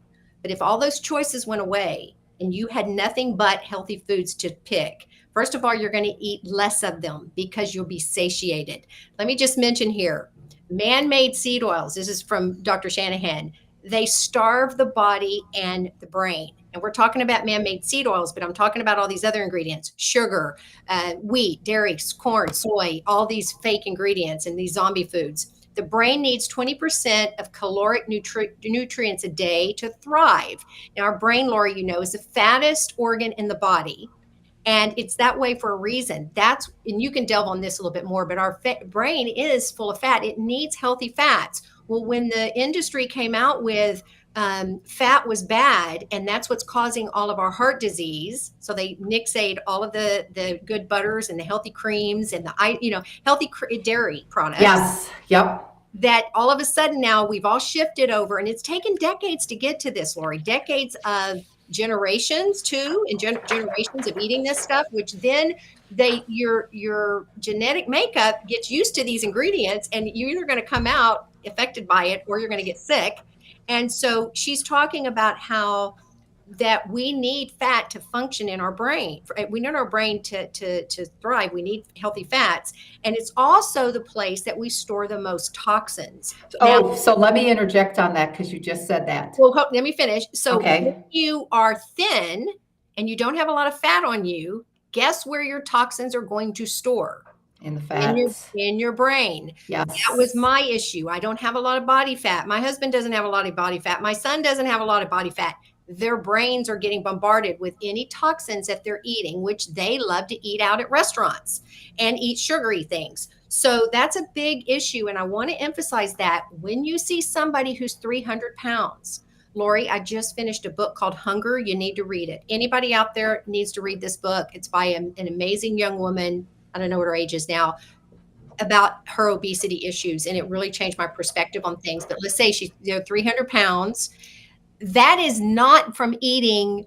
But if all those choices went away, and you had nothing but healthy foods to pick, first of all, you're going to eat less of them because you'll be satiated. Let me just mention here, man-made seed oils. This is from Dr. Shanahan. They starve the body and the brain. And we're talking about man-made seed oils, but I'm talking about all these other ingredients: sugar, wheat, dairy, corn, soy, all these fake ingredients and these zombie foods. The brain needs 20% of caloric nutrients a day to thrive. Now, our brain, Lori, is the fattest organ in the body. And it's that way for a reason. And you can delve on this a little bit more, but our brain is full of fat. It needs healthy fats. Well, when the industry came out with fat was bad, and that's what's causing all of our heart disease. So they nixate all of the good butters and the healthy creams and the healthy dairy products. Yes. Yep. That all of a sudden now we've all shifted over, and it's taken decades to get to this, Lori. Decades of generations too, and generations of eating this stuff, which then your genetic makeup gets used to these ingredients, and you're either going to come out affected by it or you're going to get sick. And so she's talking about how that we need fat to function in our brain. We need our brain to thrive. We need healthy fats. And it's also the place that we store the most toxins. Oh, so let me interject on that because you just said that. Well, let me finish. So Okay. if you are thin and you don't have a lot of fat on you, guess where your toxins are going to store? In the fats. In your brain. Yes. That was my issue. I don't have a lot of body fat. My husband doesn't have a lot of body fat. My son doesn't have a lot of body fat. their brains are getting bombarded with any toxins that they're eating, which they love to eat out at restaurants and eat sugary things. So that's a big issue. And I want to emphasize that when you see somebody who's 300 pounds, Lori, I just finished a book called Hunger. You need to read it. Anybody out there needs to read this book. It's by an amazing young woman. I don't know what her age is now, about her obesity issues. And it really changed my perspective on things. But let's say she's 300 pounds. That is not from eating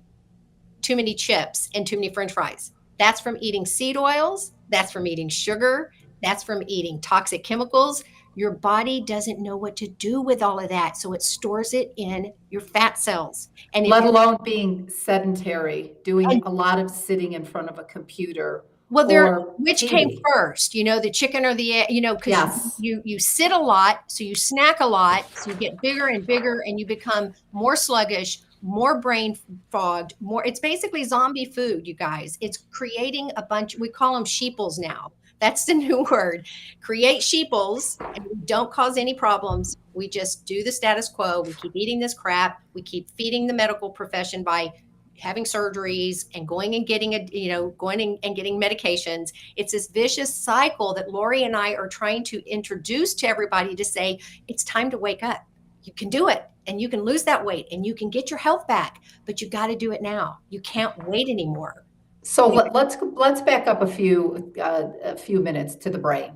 too many chips and too many French fries. That's from eating seed oils. That's from eating sugar. That's from eating toxic chemicals. Your body doesn't know what to do with all of that. So it stores it in your fat cells. And let alone being sedentary, doing a lot of sitting in front of a computer. Well, which TV. Came first, the chicken or the egg, because yes. you sit a lot, so you snack a lot, so you get bigger and bigger, and you become more sluggish, more brain fogged, it's basically zombie food, you guys. It's creating a bunch, we call them sheeples now. That's the new word. Create sheeples, and we don't cause any problems. We just do the status quo. We keep eating this crap. We keep feeding the medical profession by having surgeries and going and getting getting medications. It's this vicious cycle that Lori and I are trying to introduce to everybody to say, it's time to wake up. You can do it, and you can lose that weight, and you can get your health back, but you got to do it now. You can't wait anymore. So let's back up a few minutes to the brain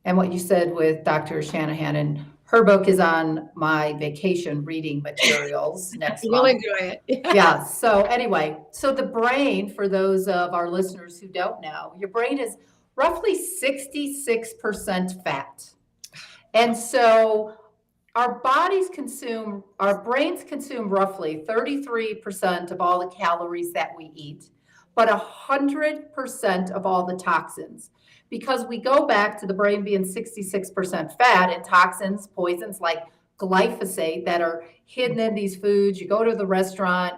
and what you said with Dr. Shanahan, and her book is on my vacation reading materials next month. You'll enjoy it. Yeah. So anyway, so the brain, for those of our listeners who don't know, your brain is roughly 66% fat. And so our brains consume roughly 33% of all the calories that we eat, but 100% of all the toxins. Because we go back to the brain being 66% fat, and toxins, poisons like glyphosate that are hidden in these foods. You go to the restaurant,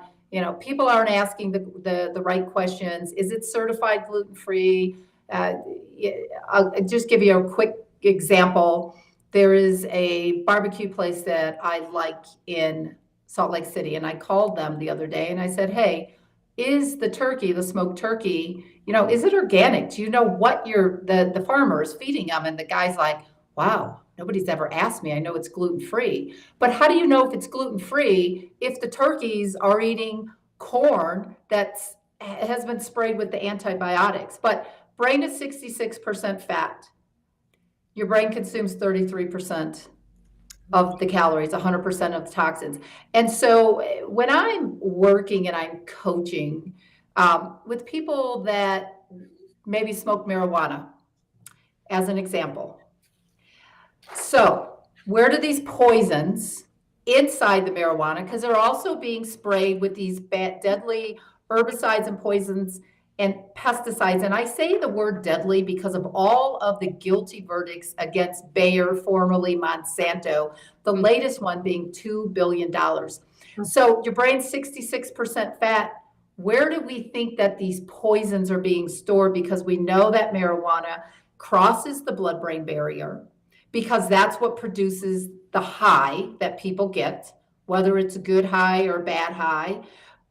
people aren't asking the right questions. Is it certified gluten-free? I'll just give you a quick example. There is a barbecue place that I like in Salt Lake City, and I called them the other day and I said, hey, is the turkey, the smoked turkey, is it organic? Do you know what the farmer is feeding them? And the guy's like, wow, nobody's ever asked me. I know it's gluten-free. But how do you know if it's gluten-free if the turkeys are eating corn that has been sprayed with the antibiotics? But brain is 66% fat. Your brain consumes 33% of the calories, 100% of the toxins. And so when I'm working and I'm coaching with people that maybe smoke marijuana, as an example. So where do these poisons inside the marijuana, because they're also being sprayed with these deadly herbicides and poisons and pesticides. And I say the word deadly because of all of the guilty verdicts against Bayer, formerly Monsanto, the latest one being $2 billion. So your brain's 66% fat. Where do we think that these poisons are being stored? Because we know that marijuana crosses the blood-brain barrier, because that's what produces the high that people get, whether it's a good high or a bad high.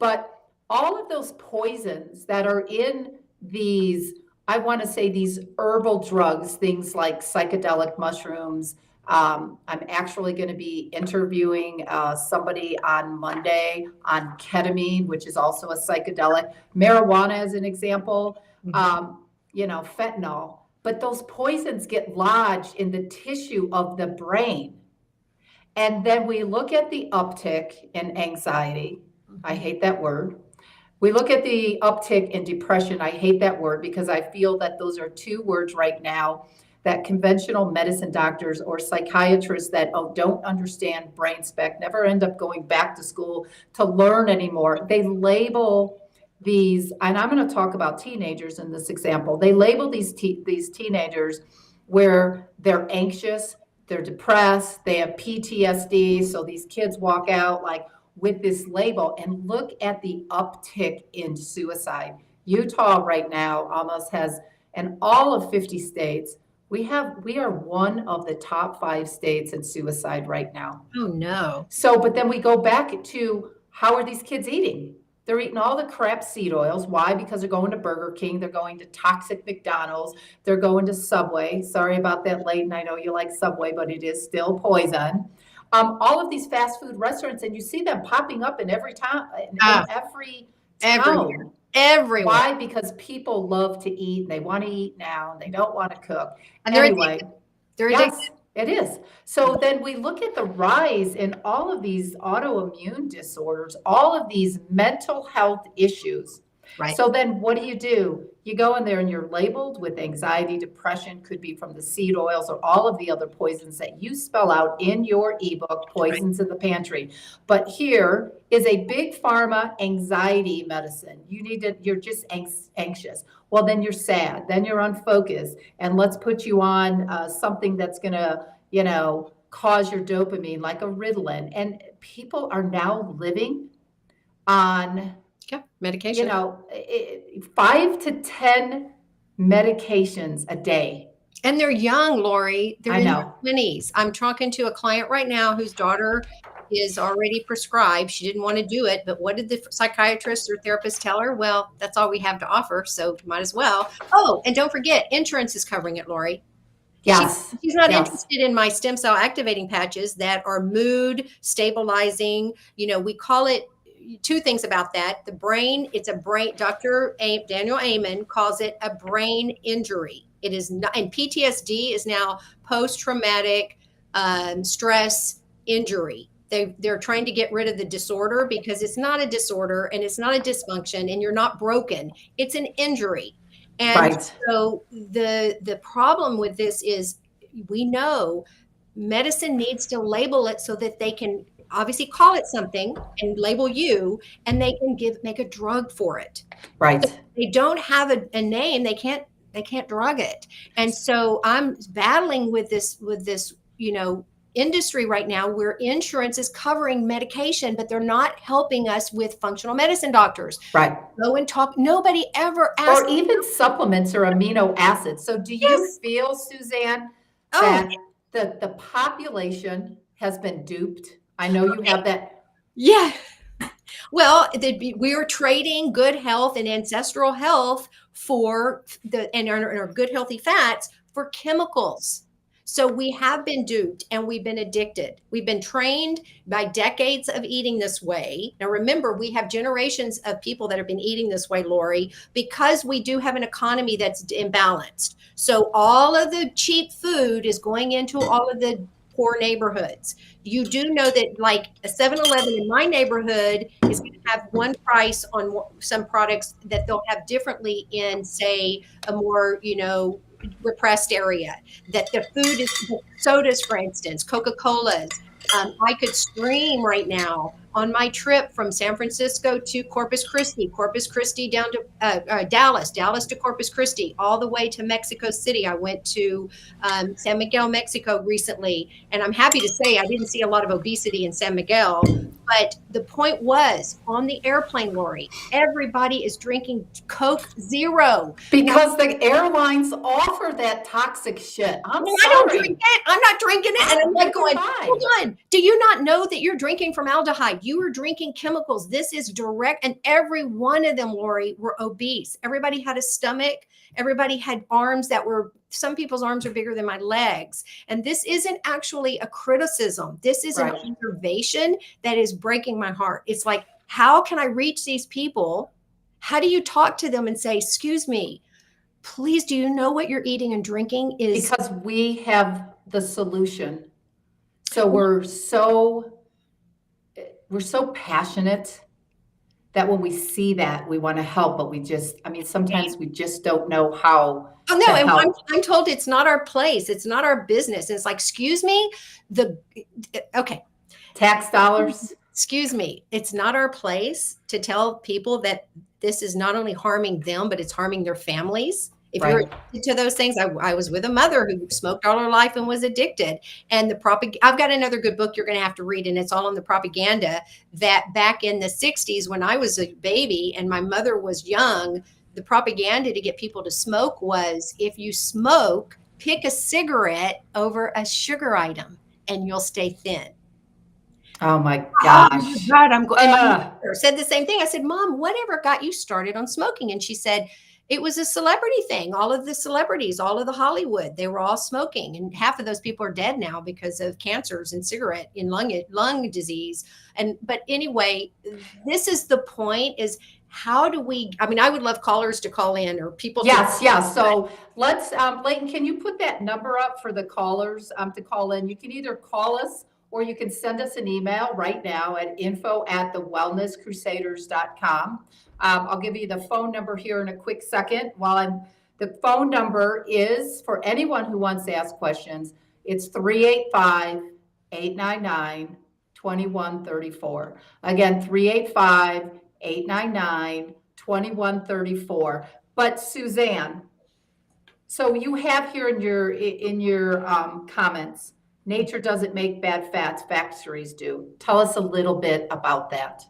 But all of those poisons that are in these, I want to say these herbal drugs, things like psychedelic mushrooms. I'm actually going to be interviewing somebody on Monday on ketamine, which is also a psychedelic. Marijuana, as an example, fentanyl. But those poisons get lodged in the tissue of the brain. And then we look at the uptick in anxiety. I hate that word. We look at the uptick in depression. I hate that word because I feel that those are two words right now that conventional medicine doctors or psychiatrists that don't understand brain spec never end up going back to school to learn anymore. They label these, and I'm going to talk about teenagers in this example. They label these teenagers where they're anxious, they're depressed, they have PTSD. So these kids walk out like with this label, and look at the uptick in suicide. Utah right now almost has, in all of 50 states, we are one of the top 5 states in suicide right now. Oh no. So, but then we go back to how are these kids eating? They're eating all the crap seed oils. Why? Because they're going to Burger King. They're going to toxic McDonald's. They're going to Subway. Sorry about that, Leighton. I know you like Subway, but it is still poison. All of these fast food restaurants, and you see them popping up in every town, in Ah, every everywhere, town. everywhere. Why? Because people love to eat, and they want to eat now, and they don't want to cook. And they're Anyway, addicted. They're addicted. yes, it is. So then we look at the rise in all of these autoimmune disorders, all of these mental health issues. Right. So then what do? You go in there and you're labeled with anxiety, depression, could be from the seed oils or all of the other poisons that you spell out in your ebook, Right. Poisons in the Pantry. But here is a big pharma anxiety medicine. You're just anxious. Well, then you're sad, then you're unfocused, and let's put you on something that's going to, cause your dopamine, like a Ritalin. And people are now living on, Yeah. Medication. 5 to 10 medications a day. And they're young, Lori. They're I in know. their 20s. I'm talking to a client right now whose daughter is already prescribed. She didn't want to do it, but what did the psychiatrist or therapist tell her? Well, that's all we have to offer, so might as well. Oh, and don't forget, insurance is covering it, Lori. Yes. She's not Yes. interested in my stem cell activating patches that are mood stabilizing. We call it two things about that. The brain, it's a brain, Daniel Amen calls it a brain injury. It is not, and PTSD is now post-traumatic stress injury. They're trying to get rid of the disorder because it's not a disorder and it's not a dysfunction and you're not broken. It's an injury. And Right. so the problem with this is we know medicine needs to label it so that they can obviously call it something and label you, and they can make a drug for it. Right. So they don't have a name, they can't drug it. And so I'm battling with this industry right now where insurance is covering medication, but they're not helping us with functional medicine doctors. Right. Go and talk. Nobody ever asked. Or even supplements or amino acids. So do you feel, Suzanne, that the population has been duped? I know you have that. Yeah. Well, we are trading good health and ancestral health for our good healthy fats for chemicals. So we have been duped and we've been addicted. We've been trained by decades of eating this way. Now, remember, we have generations of people that have been eating this way, Lori, because we do have an economy that's imbalanced. So all of the cheap food is going into all of the poor neighborhoods. You do know that like a 7-Eleven in my neighborhood is going to have one price on some products that they'll have differently in, say, a more, repressed area, that the food is sodas, for instance, Coca-Colas. I could stream right now on my trip from San Francisco to Corpus Christi down to Dallas to Corpus Christi, all the way to Mexico City. I went to San Miguel, Mexico recently, and I'm happy to say I didn't see a lot of obesity in San Miguel. But the point was, on the airplane, Lori, everybody is drinking Coke Zero. Because the airlines offer that toxic shit. I'm sorry. I don't drink it. I'm not drinking it. And I'm like going, hold on. Do you not know that you're drinking formaldehyde? You are drinking chemicals. This is direct. And every one of them, Lori, were obese. Everybody had a stomach. Everybody had arms that were, some people's arms are bigger than my legs. And this isn't actually a criticism. This is an observation that is breaking my heart. It's like, how can I reach these people? How do you talk to them and say, excuse me, please, do you know what you're eating and drinking is? Because we have the solution. So we're so passionate that when we see that, we want to help, but sometimes we just don't know how. Oh no, and I'm told it's not our place. It's not our business. And it's like, excuse me, okay. Tax dollars. Excuse me. It's not our place to tell people that this is not only harming them, but it's harming their families. If you're addicted to those things, I was with a mother who smoked all her life and was addicted. And I've got another good book you're going to have to read, and it's all on the propaganda that back in the 60s when I was a baby and my mother was young, the propaganda to get people to smoke was, if you smoke, pick a cigarette over a sugar item and you'll stay thin. Oh my Oh my gosh. God, I'm going. And my Ugh. mother said the same thing. I said, Mom, whatever got you started on smoking? And she said, it was a celebrity thing. All of the celebrities, all of the Hollywood, they were all smoking. And half of those people are dead now because of cancers and cigarette and lung disease. But anyway, this is the point is how do we, I mean, I would love callers to call in or people to. Yes, yes. So let's, Leighton, can you put that number up for the callers to call in? You can either call us or you can send us an email right now at info@thewellnesscrusaders.com. I'll give you the phone number here in a quick second. The phone number is for anyone who wants to ask questions. It's 385-899-2134. Again, 385-899-2134. But Suzanne, so you have here in your comments, nature doesn't make bad fats, factories do. Tell us a little bit about that.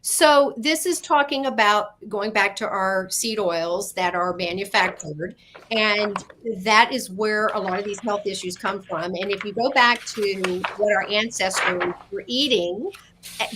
So this is talking about going back to our seed oils that are manufactured, and that is where a lot of these health issues come from. And if you go back to what our ancestors were eating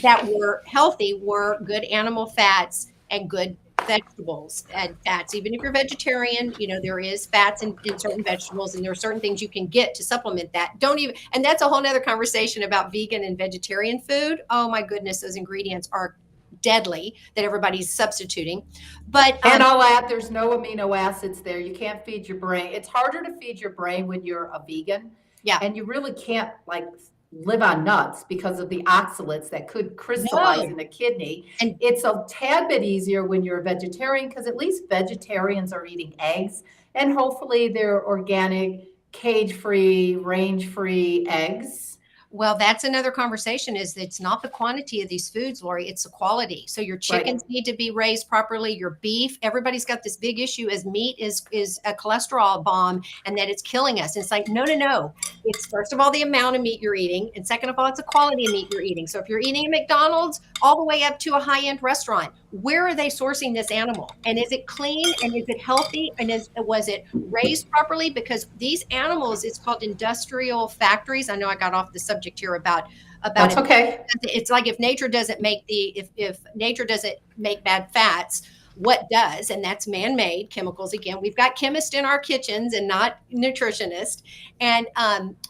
that were healthy were good animal fats and good vegetables and fats. Even if you're vegetarian, you know, there is fats in certain vegetables and there are certain things you can get to supplement that. Don't even, and that's a whole nother conversation about vegan and vegetarian food. Oh my goodness, those ingredients are deadly that everybody's substituting. But And I'll add, there's no amino acids there. You can't feed your brain. It's harder to feed your brain when you're a vegan. Yeah. And you really can't like live on nuts because of the oxalates that could crystallize in the kidney. And it's a tad bit easier when you're a vegetarian because at least vegetarians are eating eggs and hopefully they're organic, cage-free, range-free eggs. well, that's another conversation is it's not the quantity of these foods, Lori, it's the quality. So your chickens need to be raised properly, your beef, everybody's got this big issue as meat is a cholesterol bomb and that it's killing us. And it's like, no, no, no. It's first of all, the amount of meat you're eating. And second of all, it's the quality of meat you're eating. So if you're eating at McDonald's all the way up to a high-end restaurant, where are they sourcing this animal? And is it clean? And is it healthy? And was it raised properly? Because these animals, it's called industrial factories. I know I got off the subject here about That's it. okay. It's like if nature doesn't make if nature doesn't make bad fats, what does? And that's man-made chemicals. Again, we've got chemists in our kitchens and not nutritionists. And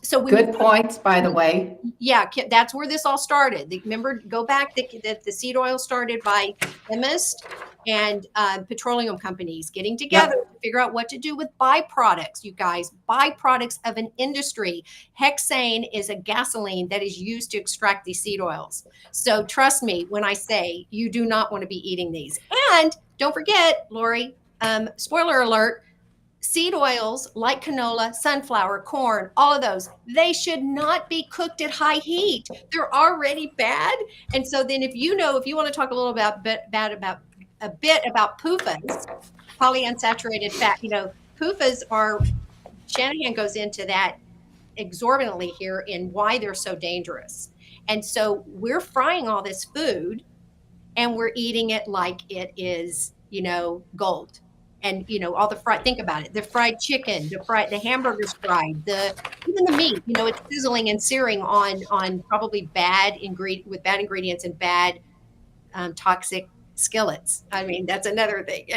so good points, by the way. Yeah, that's where this all started. Remember, go back that the seed oil started by chemists and petroleum companies getting together to figure out what to do with byproducts, you guys, byproducts of an industry. Hexane is a gasoline that is used to extract these seed oils. So trust me when I say you do not want to be eating these. And don't forget, Lori, spoiler alert, seed oils like canola, sunflower, corn, all of those, they should not be cooked at high heat. They're already bad. And so then if you want to talk a little about a bit about PUFAs, polyunsaturated fat, PUFAs are, Shanahan goes into that exorbitantly here in why they're so dangerous. And so we're frying all this food and we're eating it like it is, gold. And all the fried, think about it, the fried chicken, the hamburgers fried, even the meat, it's sizzling and searing on probably with bad ingredients and bad toxic skillets. I mean, that's another thing.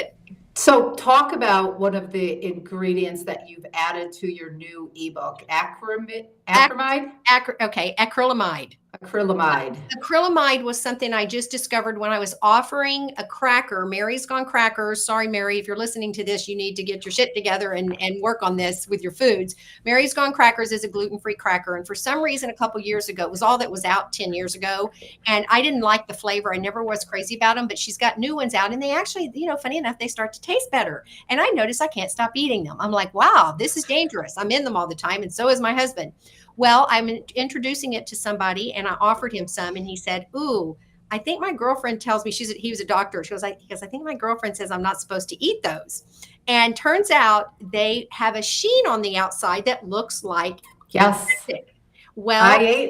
So talk about one of the ingredients that you've added to your new ebook, acrylamide? Acrylamide. Acrylamide. Acrylamide was something I just discovered when I was offering a cracker. Mary's Gone Crackers. Sorry, Mary, if you're listening to this, you need to get your shit together and work on this with your foods. Mary's Gone Crackers is a gluten-free cracker. And for some reason, a couple years ago, it was all that was out 10 years ago. And I didn't like the flavor. I never was crazy about them, but she's got new ones out. And they actually, funny enough, they start to taste better. And I notice I can't stop eating them. I'm like, wow, this is dangerous. I'm in them all the time. And so is my husband. Well, I'm introducing it to somebody and I offered him some and he said, ooh, I think my girlfriend tells me he was a doctor. She was like, because I think my girlfriend says I'm not supposed to eat those. And turns out they have a sheen on the outside that looks like plastic. Well, I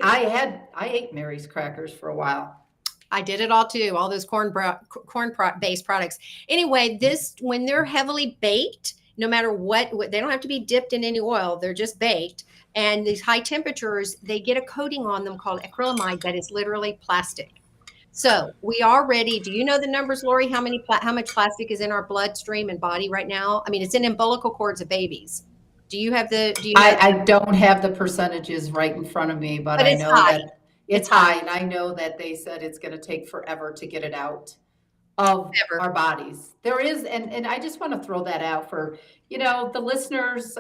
ate Mary's crackers for a while. I did it all too. All those corn-based products. Anyway, when they're heavily baked, no matter what, they don't have to be dipped in any oil. They're just baked. And these high temperatures, they get a coating on them called acrylamide that is literally plastic. So we already, do you know the numbers, Lori? How much plastic is in our bloodstream and body right now? I mean, it's in umbilical cords of babies. Do you know? I don't have the percentages right in front of me, but But I it's know high. that it's It's high. high, and I know that they said it's gonna take forever to get it out of Ever. our bodies. There is, and I just want to throw that out for, the listeners.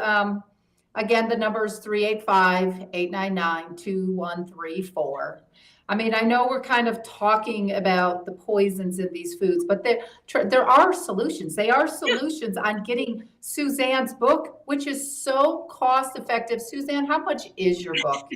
Again, the number is 385-899-2134. I mean, I know we're kind of talking about the poisons in these foods, but there are solutions. They are solutions on getting Suzanne's book, which is so cost effective. Suzanne, how much is your book?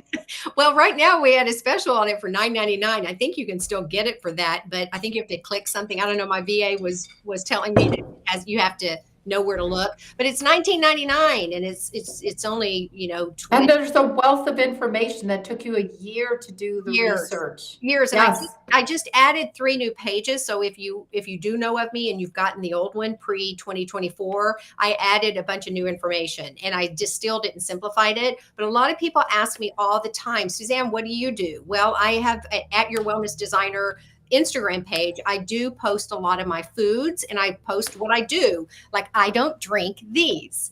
Well, right now we had a special on it for $9.99. I think you can still get it for that, but I think you have to click something. I don't know. My VA was telling me that as you have to know where to look, but it's $19.99, and it's only 20 And there's a wealth of information that took you a year to do the years. research. Years, and Yes. I just added 3 new pages. So if you do know of me and you've gotten the old one pre 2024, I added a bunch of new information and I distilled it and simplified it. But a lot of people ask me all the time, Suzanne, what do you do? Well, I have at Your Wellness Designer Instagram page, I do post a lot of my foods and I post what I do. Like, I don't drink these.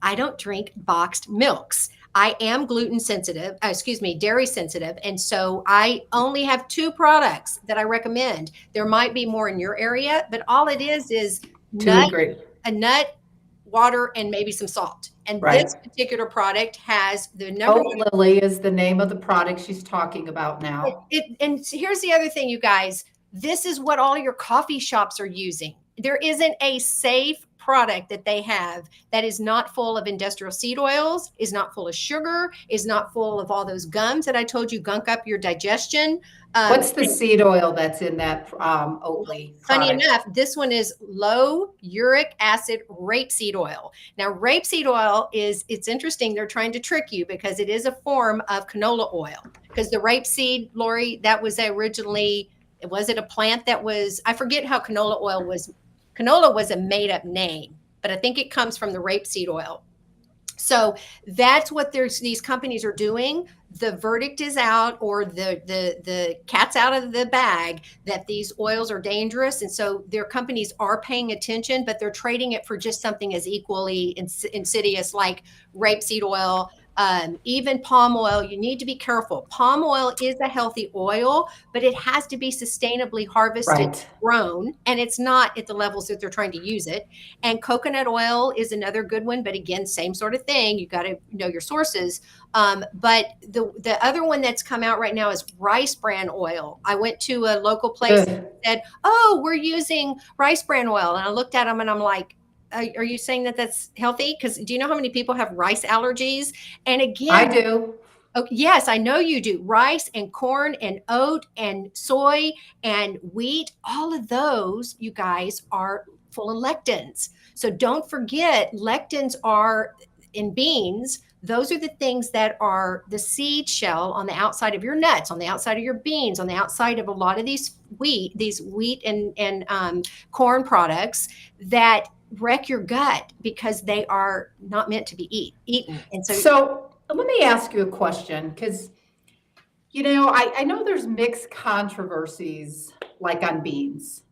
I don't drink boxed milks. I am gluten sensitive, dairy sensitive. And so I only have 2 products that I recommend. There might be more in your area, but all it is To agree. a nut, water, and maybe some salt. And Right. this particular product has the number Oat Lily is the name of the product she's talking about now. And here's the other thing, you guys. This is what all your coffee shops are using. There isn't a safe product that they have that is not full of industrial seed oils, is not full of sugar, is not full of all those gums that I told you gunk up your digestion. What's the seed oil that's in that Oatly Funny product? enough, this one is low uric acid rapeseed oil. Now, rapeseed oil it's interesting. They're trying to trick you because it is a form of canola oil. Because the rapeseed, Lori, that was originally, was it a plant that was, I forget how canola oil was. Canola was a made up name, but I think it comes from the rapeseed oil. So that's what these companies are doing. The verdict is out, or the cat's out of the bag, that these oils are dangerous. And so their companies are paying attention, but they're trading it for just something as equally insidious like rapeseed oil. Even palm oil, you need to be careful. Palm oil is a healthy oil, but it has to be sustainably harvested, Right. grown, and it's not at the levels that they're trying to use it. And coconut oil is another good one, but again, same sort of thing. You got to know your sources. But the other one that's come out right now is rice bran oil. I went to a local place and said, "Oh, we're using rice bran oil," and I looked at them and I'm like, are you saying that that's healthy? Because do you know how many people have rice allergies? And again, I do. Oh, yes, I know you do. Rice and corn and oat and soy and wheat, all of those, you guys, are full of lectins. So don't forget, lectins are in beans. Those are the things that are the seed shell on the outside of your nuts, on the outside of your beans, on the outside of a lot of these wheat and corn products that wreck your gut because they are not meant to be eaten. And So let me ask you a question, because I know there's mixed controversies like on beans.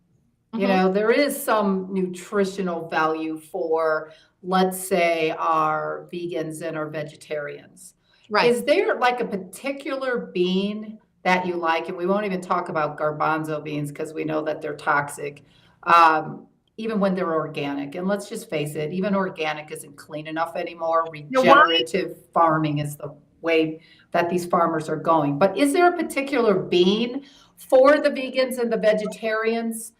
There is some nutritional value for, let's say, our vegans and our vegetarians. right. Is there like a particular bean that you like? And we won't even talk about garbanzo beans because we know that they're toxic, even when they're organic. And let's just face it, even organic isn't clean enough anymore. Regenerative farming is the way that these farmers are going. But is there a particular bean for the vegans and the vegetarians?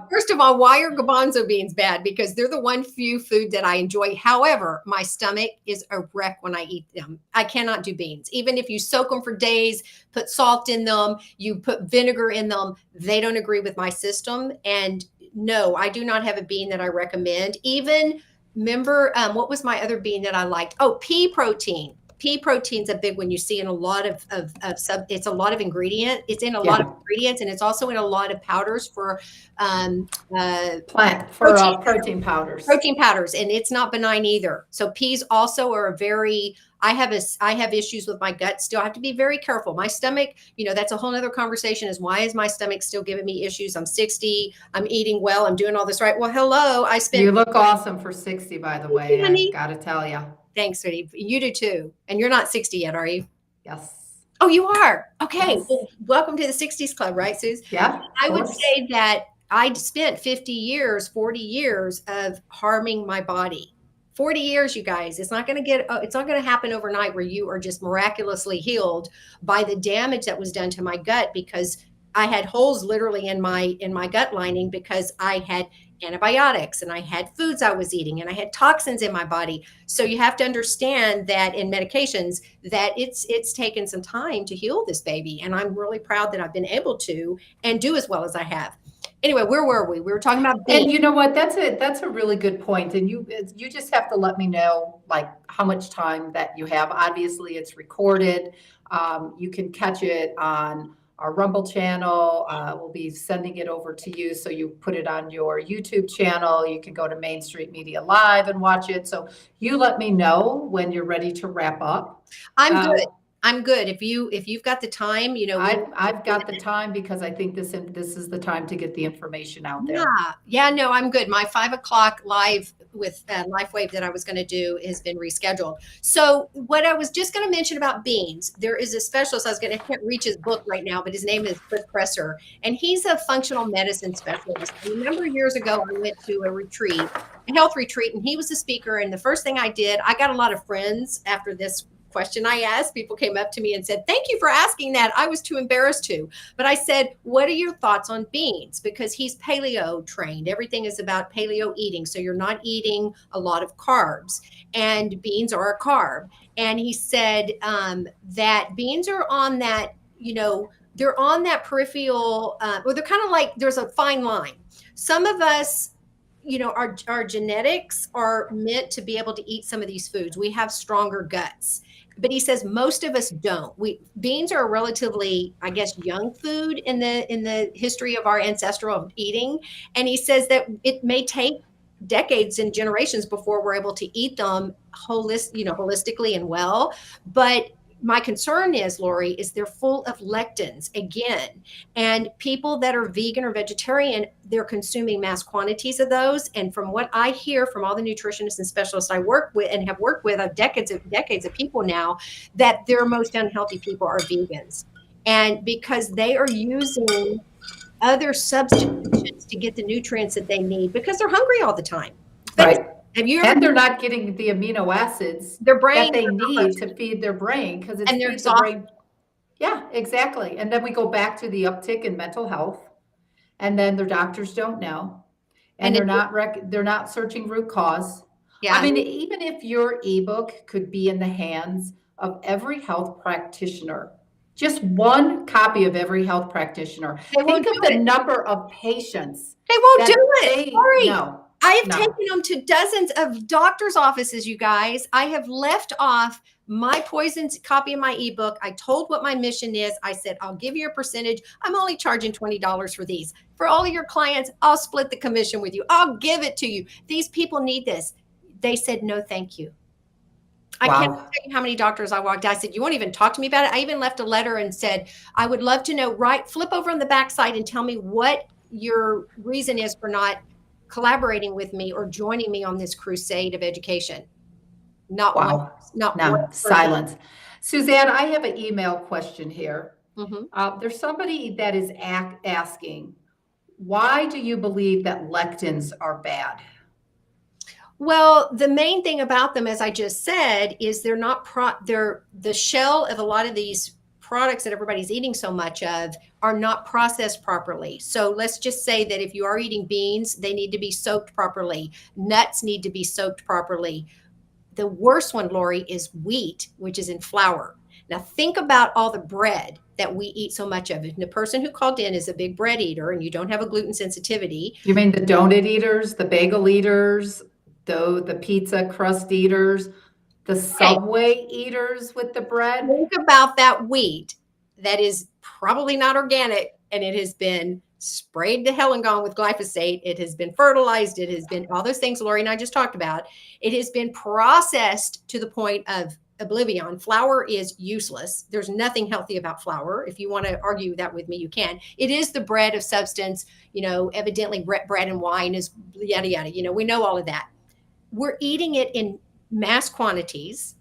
First of all, why are garbanzo beans bad? Because they're the one few food that I enjoy. However, my stomach is a wreck when I eat them. I cannot do beans. Even if you soak them for days, put salt in them, you put vinegar in them, they don't agree with my system. And no, I do not have a bean that I recommend. Even remember, what was my other bean that I liked? Oh, pea protein. pea protein's a big one you see in a lot of it's a lot of ingredient. It's in a lot of Yeah, ingredients, and it's also in a lot of powders for um, plant for protein powders. protein powders, and it's not benign either. So peas also are a very, I have issues with my gut still. I have to be very careful. My stomach, that's a whole nother conversation, is why is my stomach still giving me issues? I'm 60, I'm eating well, I'm doing all this right. Well, hello, I spent. You look awesome for 60, by the way. I gotta tell you. Thanks, sweetie. You do too. And you're not 60 yet, are you? Yes. Oh, you are? Okay. Yes. Well, welcome to the 60s club, right, Suze? Yeah. I would say that I spent 40 years of harming my body. 40 years, you guys. It's not going to happen overnight where you are just miraculously healed by the damage that was done to my gut, because I had holes literally in my gut lining because I had antibiotics and I had foods I was eating and I had toxins in my body. So you have to understand that in medications that it's taken some time to heal this baby. And I'm really proud that I've been able to and do as well as I have. Anyway, where were we? We were talking about beans. And you know what? That's a really good point. And you just have to let me know like how much time that you have. Obviously, it's recorded. You can catch it on our Rumble channel. We'll be sending it over to you, so you put it on your YouTube channel. You can go to Main Street Media Live and watch it. So you let me know when you're ready to wrap up. I'm good. I'm good. If you've got the time, I've got the time, because I think this is the time to get the information out there. Yeah. No, I'm good. My 5:00 live with LifeWave that I was going to do has been rescheduled. So what I was just going to mention about beans, there is a specialist. I can't reach his book right now, but his name is Chris Presser, and he's a functional medicine specialist. I remember years ago, I went to a health retreat, and he was the speaker. And the first thing I did, I got a lot of friends after this question I asked. People came up to me and said, "Thank you for asking that. I was too embarrassed to." But I said, "What are your thoughts on beans?" Because he's paleo trained. Everything is about paleo eating. So you're not eating a lot of carbs, and beans are a carb. And he said that beans are on that, they're on that peripheral, or they're kind of like, there's a fine line. Some of us, our genetics are meant to be able to eat some of these foods. We have stronger guts. But he says most of us don't. Beans are a relatively, I guess, young food in the history of our ancestral eating. And he says that it may take decades and generations before we're able to eat them holistically and well. But my concern is, Lori, is they're full of lectins again. And people that are vegan or vegetarian, they're consuming mass quantities of those. And from what I hear from all the nutritionists and specialists I work with and have worked with decades of people now, that their most unhealthy people are vegans. And because they are using other substitutions to get the nutrients that they need because they're hungry all the time. Right. And they're not getting the amino acids that they need to feed their brain, because it feeds the brain. Yeah, exactly. And then we go back to the uptick in mental health, and then their doctors don't know, and they're not searching root cause. Yeah. I mean, even if your ebook could be in the hands of every health practitioner, just one copy of every health practitioner, think of the number of patients. They won't do it. No. I have taken them to dozens of doctors' offices, you guys. I have left off my poisoned copy of my ebook. I told what my mission is. I said, I'll give you a percentage. I'm only charging $20 for these. For all of your clients, I'll split the commission with you. I'll give it to you. These people need this. They said, no, thank you. I can't tell you how many doctors I walked out. I said, you won't even talk to me about it. I even left a letter and said, I would love to know, flip over on the backside and tell me what your reason is for not collaborating with me or joining me on this crusade of education. Silence. Suzanne, I have an email question here. Mm-hmm. There's somebody that is asking, why do you believe that lectins are bad? Well, the main thing about them, as I just said, is they're not they're the shell of a lot of these products that everybody's eating so much of are not processed properly. So let's just say that if you are eating beans, they need to be soaked properly. Nuts need to be soaked properly. The worst one, Lori, is wheat, which is in flour. Now think about all the bread that we eat so much of. If the person who called in is a big bread eater and you don't have a gluten sensitivity. You mean the donut eaters, the bagel eaters, the pizza crust eaters? The Okay, Subway eaters with the bread. think about that wheat that is probably not organic, and it has been sprayed to hell and gone with glyphosate. It has been fertilized. It has been all those things Lori and I just talked about. It has been processed to the point of oblivion. Flour is useless. There's nothing healthy about flour. If you want to argue that with me, you can. It is the bread of substance. Evidently bread and wine is yada yada. We know all of that. We're eating it in mass quantities,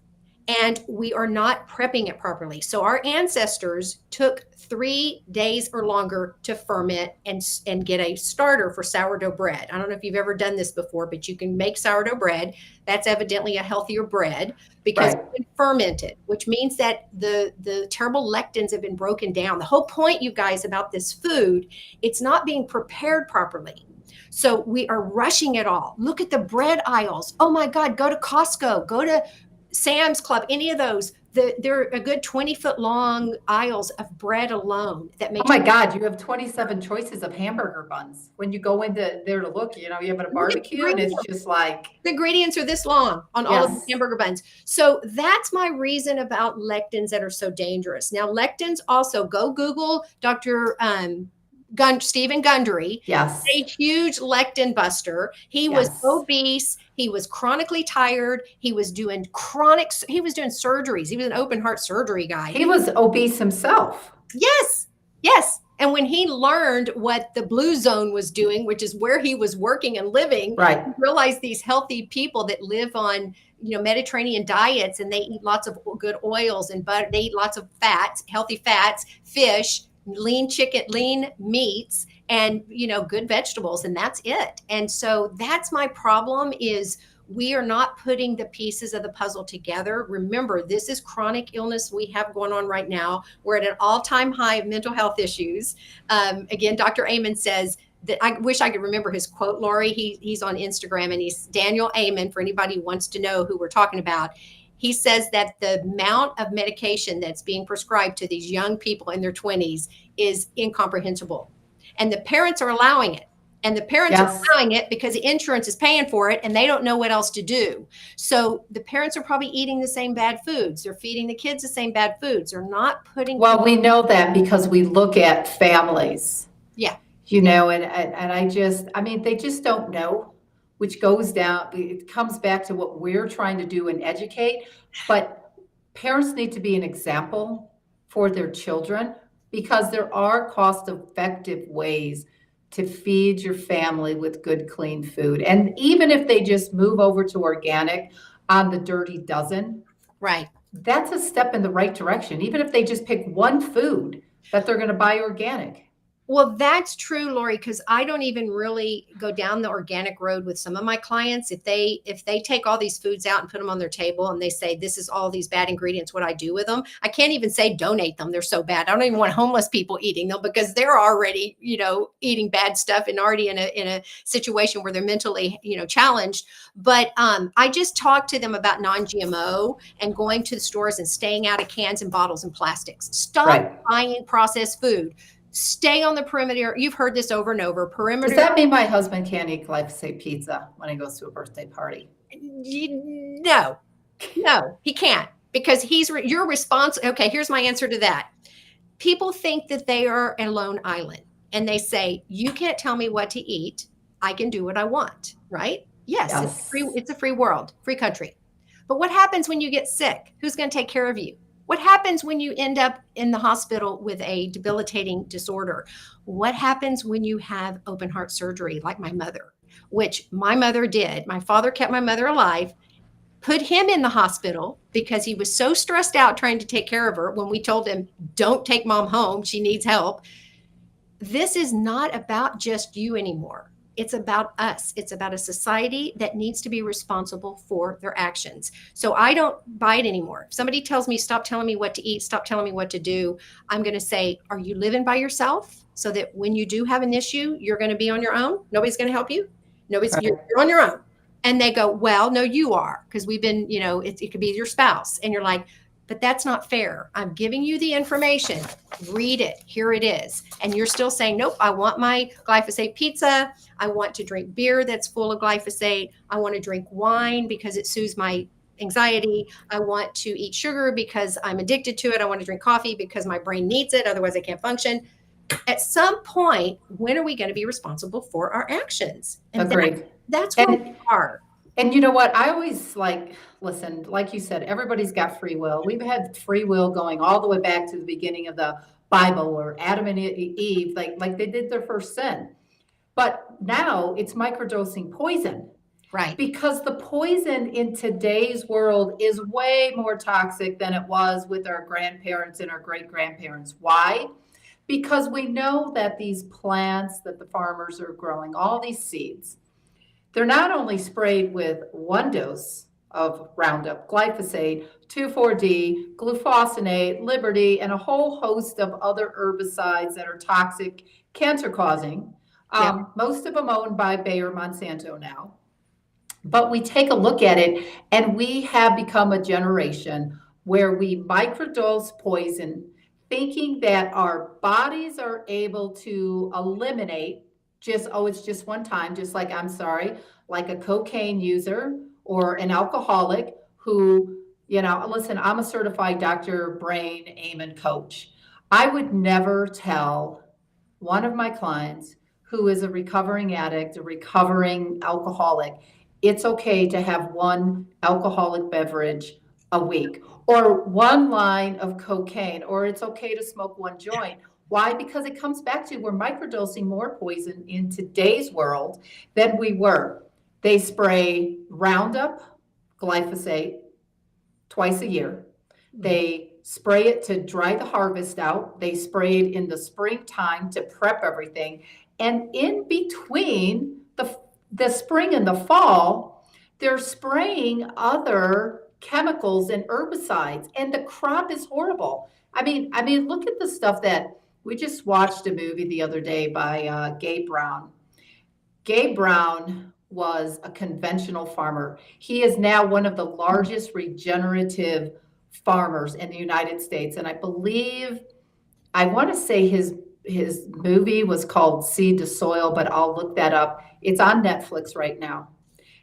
and we are not prepping it properly. So our ancestors took 3 days or longer to ferment and get a starter for sourdough bread. I don't know if you've ever done this before, but you can make sourdough bread. That's evidently a healthier bread because Right. it's been fermented, which means that the terrible lectins have been broken down. The whole point, you guys, about this food, it's not being prepared properly. So we are rushing it all. Look at the bread aisles. Oh my God, go to Costco, go to Sam's Club, any of those. They're a good 20-foot long aisles of bread alone that Oh makes my God, you have 27 choices of hamburger buns. When you go into there to look, you have a look at the barbecue and it's ingredients. just like, The ingredients are this long on all of the yes, hamburger buns. So that's my reason about lectins that are so dangerous. Now, lectins also, go Google Dr. Stephen Gundry, yes, a huge lectin buster. He was yes. obese. He was chronically tired. He was doing surgeries. He was an open heart surgery guy. He was obese himself. Yes, yes. And when he learned what the blue zone was doing, which is where he was working and living, Right. he realized these healthy people that live on, Mediterranean diets, and they eat lots of good oils and butter. They eat lots of fats, healthy fats, fish, lean chicken, lean meats, and, good vegetables. And that's it. And so that's my problem is we are not putting the pieces of the puzzle together. Remember, this is chronic illness we have going on right now. We're at an all-time high of mental health issues. Again, Dr. Amen says that, I wish I could remember his quote, Lori. He's on Instagram, and he's Daniel Amen, for anybody who wants to know who we're talking about. He says that the amount of medication that's being prescribed to these young people in their 20s is incomprehensible. And the parents are allowing it. And the parents are Yes. allowing it because the insurance is paying for it and they don't know what else to do. So the parents are probably eating the same bad foods. They're feeding the kids the same bad foods. They're not putting. Well, we know that because we look at families. Yeah. And they just don't know, which goes down, it comes back to what we're trying to do and educate. But parents need to be an example for their children because there are cost-effective ways to feed your family with good, clean food. And even if they just move over to organic on the dirty dozen, Right. that's a step in the right direction. Even if they just pick one food that they're going to buy organic. Well, that's true, Lori, because I don't even really go down the organic road with some of my clients. If they take all these foods out and put them on their table and they say, this is all these bad ingredients, what I do with them, I can't even say donate them. They're so bad. I don't even want homeless people eating them because they're already, eating bad stuff and already in a situation where they're mentally, challenged. But I just talk to them about non-GMO and going to the stores and staying out of cans and bottles and plastics. Stop Right. buying processed food. Stay on the perimeter. You've heard this over and over. Perimeter. Does that mean my husband can't eat glyphosate pizza when he goes to a birthday party? No, he can't because you're responsible. Okay, here's my answer to that. People think that they are a lone island and they say, you can't tell me what to eat. I can do what I want, right? Yes. It's a free world, free country. But what happens when you get sick? Who's going to take care of you? What happens when you end up in the hospital with a debilitating disorder? What happens when you have open heart surgery like my mother, which my mother did? My father kept my mother alive, put him in the hospital because he was so stressed out trying to take care of her when we told him, don't take mom home. She needs help. This is not about just you anymore. It's about us. It's about a society that needs to be responsible for their actions. So I don't buy it anymore. If somebody tells me, stop telling me what to eat, stop telling me what to do, I'm going to say, are you living by yourself so that when you do have an issue, you're going to be on your own? Nobody's going to help you? You're on your own. And they go, well, no, you are, because we've been, it could be your spouse. And you're like, but that's not fair. I'm giving you the information. Read it. Here it is. And you're still saying, nope, I want my glyphosate pizza. I want to drink beer that's full of glyphosate. I want to drink wine because it soothes my anxiety. I want to eat sugar because I'm addicted to it. I want to drink coffee because my brain needs it. Otherwise, I can't function. At some point, when are we going to be responsible for our actions? And Agreed. that's where we And are. And you know what? I always listen, like you said, everybody's got free will. We've had free will going all the way back to the beginning of the Bible where Adam and Eve, like they did their first sin. But now it's microdosing poison Right. because the poison in today's world is way more toxic than it was with our grandparents and our great grandparents. Why? Because we know that these plants that the farmers are growing, all these seeds, they're not only sprayed with one dose of Roundup, glyphosate, 2,4-D, glufosinate, Liberty, and a whole host of other herbicides that are toxic, cancer-causing. Most of them owned by Bayer Monsanto now. But we take a look at it, and we have become a generation where we microdose poison, thinking that our bodies are able to eliminate it's just one time, just like, I'm sorry, like a cocaine user or an alcoholic who, listen, I'm a certified Dr. Brain Amen coach. I would never tell one of my clients who is a recovering addict, a recovering alcoholic, it's okay to have one alcoholic beverage a week or one line of cocaine, or it's okay to smoke one joint. Why? Because it comes back to we're microdosing more poison in today's world than we were. They spray Roundup, glyphosate twice a year. They spray it to dry the harvest out. They spray it in the springtime to prep everything. And in between the spring and the fall, they're spraying other chemicals and herbicides, and the crop is horrible. I mean, look at the stuff that we just watched a movie the other day by Gabe Brown. Gabe Brown was a conventional farmer. He is now one of the largest regenerative farmers in the United States. And I want to say his movie was called Seed to Soil, but I'll look that up. It's on Netflix right now.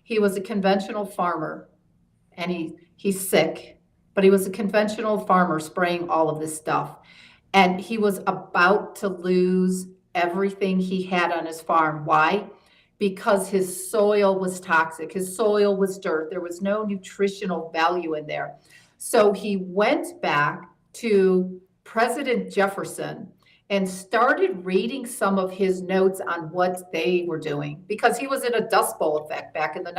He was a conventional farmer, and he's sick, but he was a conventional farmer spraying all of this stuff. And he was about to lose everything he had on his farm. Why? Because his soil was toxic. His soil was dirt. There was no nutritional value in there. So he went back to President Jefferson and started reading some of his notes on what they were doing, because he was in a Dust Bowl effect back in the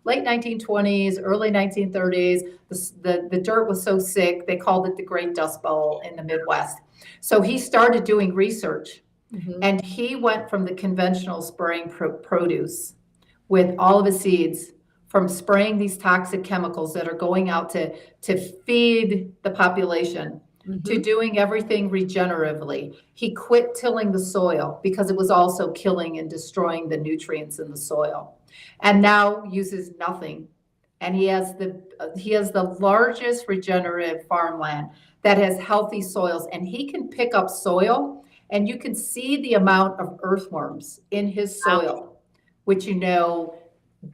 late 1920s, early 1930s. The dirt was so sick, they called it the Great Dust Bowl in the Midwest. So he started doing research, and he went from the conventional spraying produce with all of his seeds, from spraying these toxic chemicals that are going out to feed the population, to doing everything regeneratively. He quit tilling the soil because it was also killing and destroying the nutrients in the soil, and now uses nothing. And he has the largest regenerative farmland that has healthy soils, and he can pick up soil, and you can see the amount of earthworms in his soil, which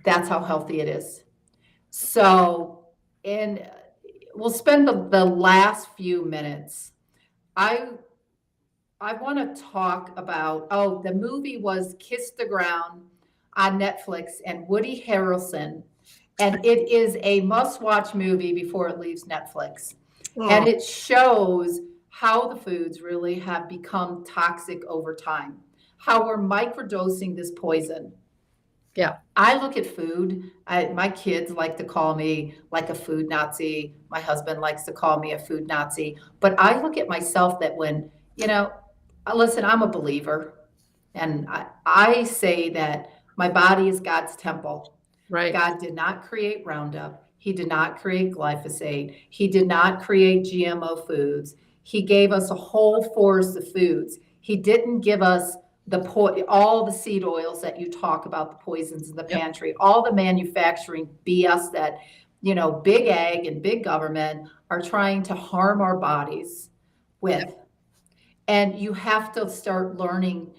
that's how healthy it is. So, and we'll spend the last few minutes. I want to talk about, the movie was Kiss the Ground on Netflix, and Woody Harrelson, and it is a must-watch movie before it leaves Netflix. And it shows how the foods really have become toxic over time, how we're microdosing this poison. Yeah. I look at food. My kids like to call me like a food Nazi. My husband likes to call me a food Nazi. But I look at myself that when, listen, I'm a believer. And I say that my body is God's temple. Right. God did not create Roundup. He did not create glyphosate. He did not create GMO foods. He gave us a whole forest of foods. He didn't give us all the seed oils that you talk about, the poisons in the pantry, all the manufacturing BS that, big ag and big government are trying to harm our bodies with. And you have to start learning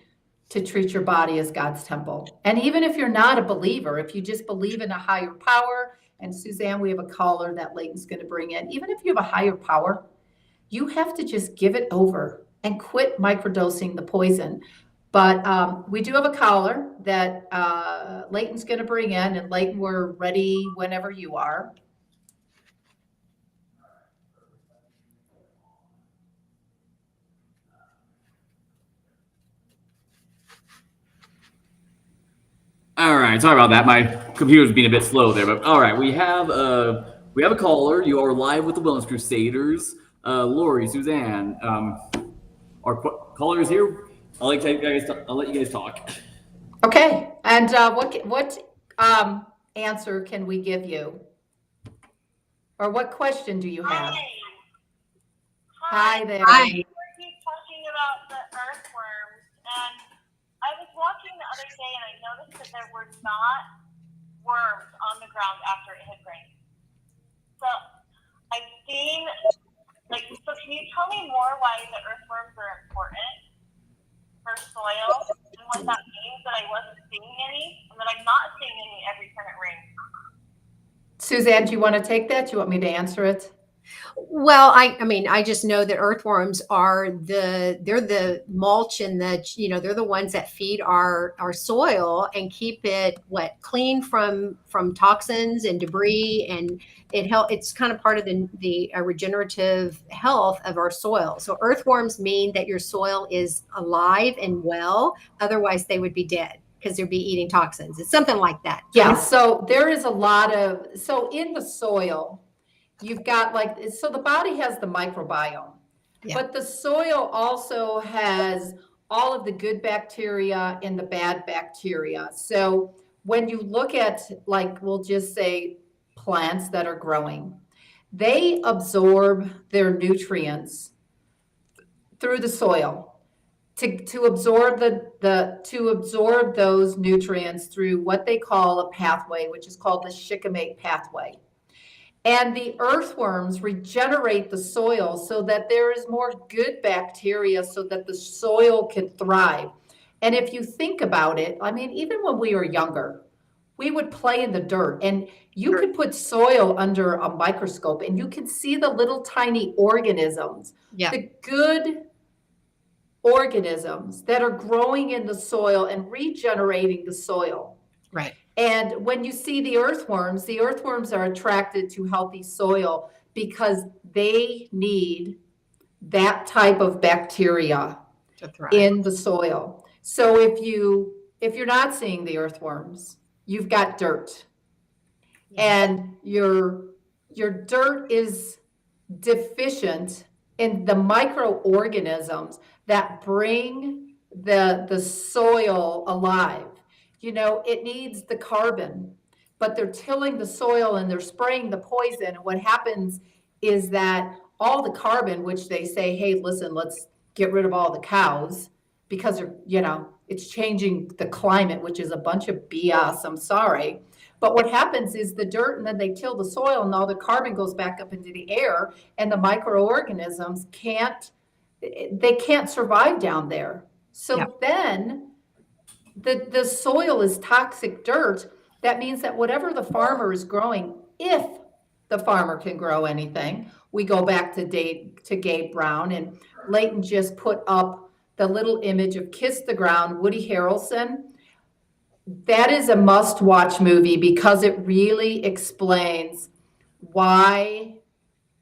to treat your body as God's temple. And even if you're not a believer, if you just believe in a higher power, and Suzanne, we have a caller that Leighton's going to bring in, even if you have a higher power, you have to just give it over and quit microdosing the poison. But we do have a caller that Leighton's going to bring in, and Leighton, we're ready whenever you are. All right, sorry about that. My computer's being a bit slow there, but all right, we have a caller. You are live with the Wellness Crusaders. Lori, Suzanne, our caller is here. I'll let you guys talk. Okay, and what answer can we give you, or what question do you have? Hi there. Hi. We were talking about the earthworms, and I was walking the other day, and I noticed that there were not worms on the ground after it had rained. So I've seen, so can you tell me more why the earthworms are important for soil, and what that means that I wasn't seeing any, and that I'm not seeing any every time it rains? Suzanne, do you want to take that? Do you want me to answer it? Well, I mean, I just know that earthworms are they're the mulch and they're the ones that feed our soil and keep it clean from toxins and debris, and it's kind of part of the regenerative health of our soil. So earthworms mean that your soil is alive and well, otherwise they would be dead because they'd be eating toxins. It's something like that. Yeah, so there is a lot so in the soil, you've got so the body has the microbiome, but the soil also has all of the good bacteria and the bad bacteria. So when you look at, we'll just say plants that are growing, they absorb their nutrients through the soil. To absorb to absorb those nutrients through what they call a pathway, which is called the shikimate pathway. And the earthworms regenerate the soil so that there is more good bacteria so that the soil can thrive. And if you think about it, I mean, even when we were younger, we would play in the dirt, and you could put soil under a microscope and you can see the little tiny organisms, the good organisms that are growing in the soil and regenerating the soil. Right. And when you see the earthworms are attracted to healthy soil because they need that type of bacteria in the soil. So if you're not seeing the earthworms, you've got dirt. And your dirt is deficient in the microorganisms that bring the soil alive. It needs the carbon, but they're tilling the soil and they're spraying the poison. And what happens is that all the carbon, which they say, hey, listen, let's get rid of all the cows because it's changing the climate, which is a bunch of BS. I'm sorry. But what happens is the dirt, and then they till the soil and all the carbon goes back up into the air, and the microorganisms can't survive down there. So then the soil is toxic dirt. That means that whatever the farmer is growing, if the farmer can grow anything, we go back to Gabe Brown, and Leighton just put up the little image of Kiss the Ground, Woody Harrelson. That is a must-watch movie because it really explains why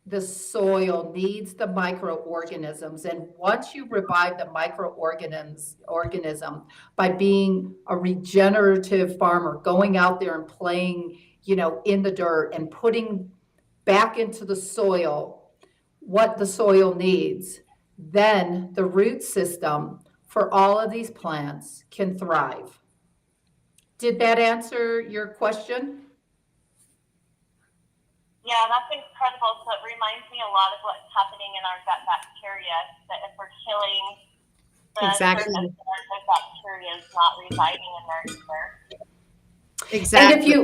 the soil needs the microorganisms. And once you revive the organism by being a regenerative farmer, going out there and playing, in the dirt and putting back into the soil what the soil needs, then the root system for all of these plants can thrive. Did that answer your question? Yeah, that's incredible. So it reminds me a lot of what's happening in our gut bacteria, that if we're killing the surface, our bacteria is not residing in there either. Exactly.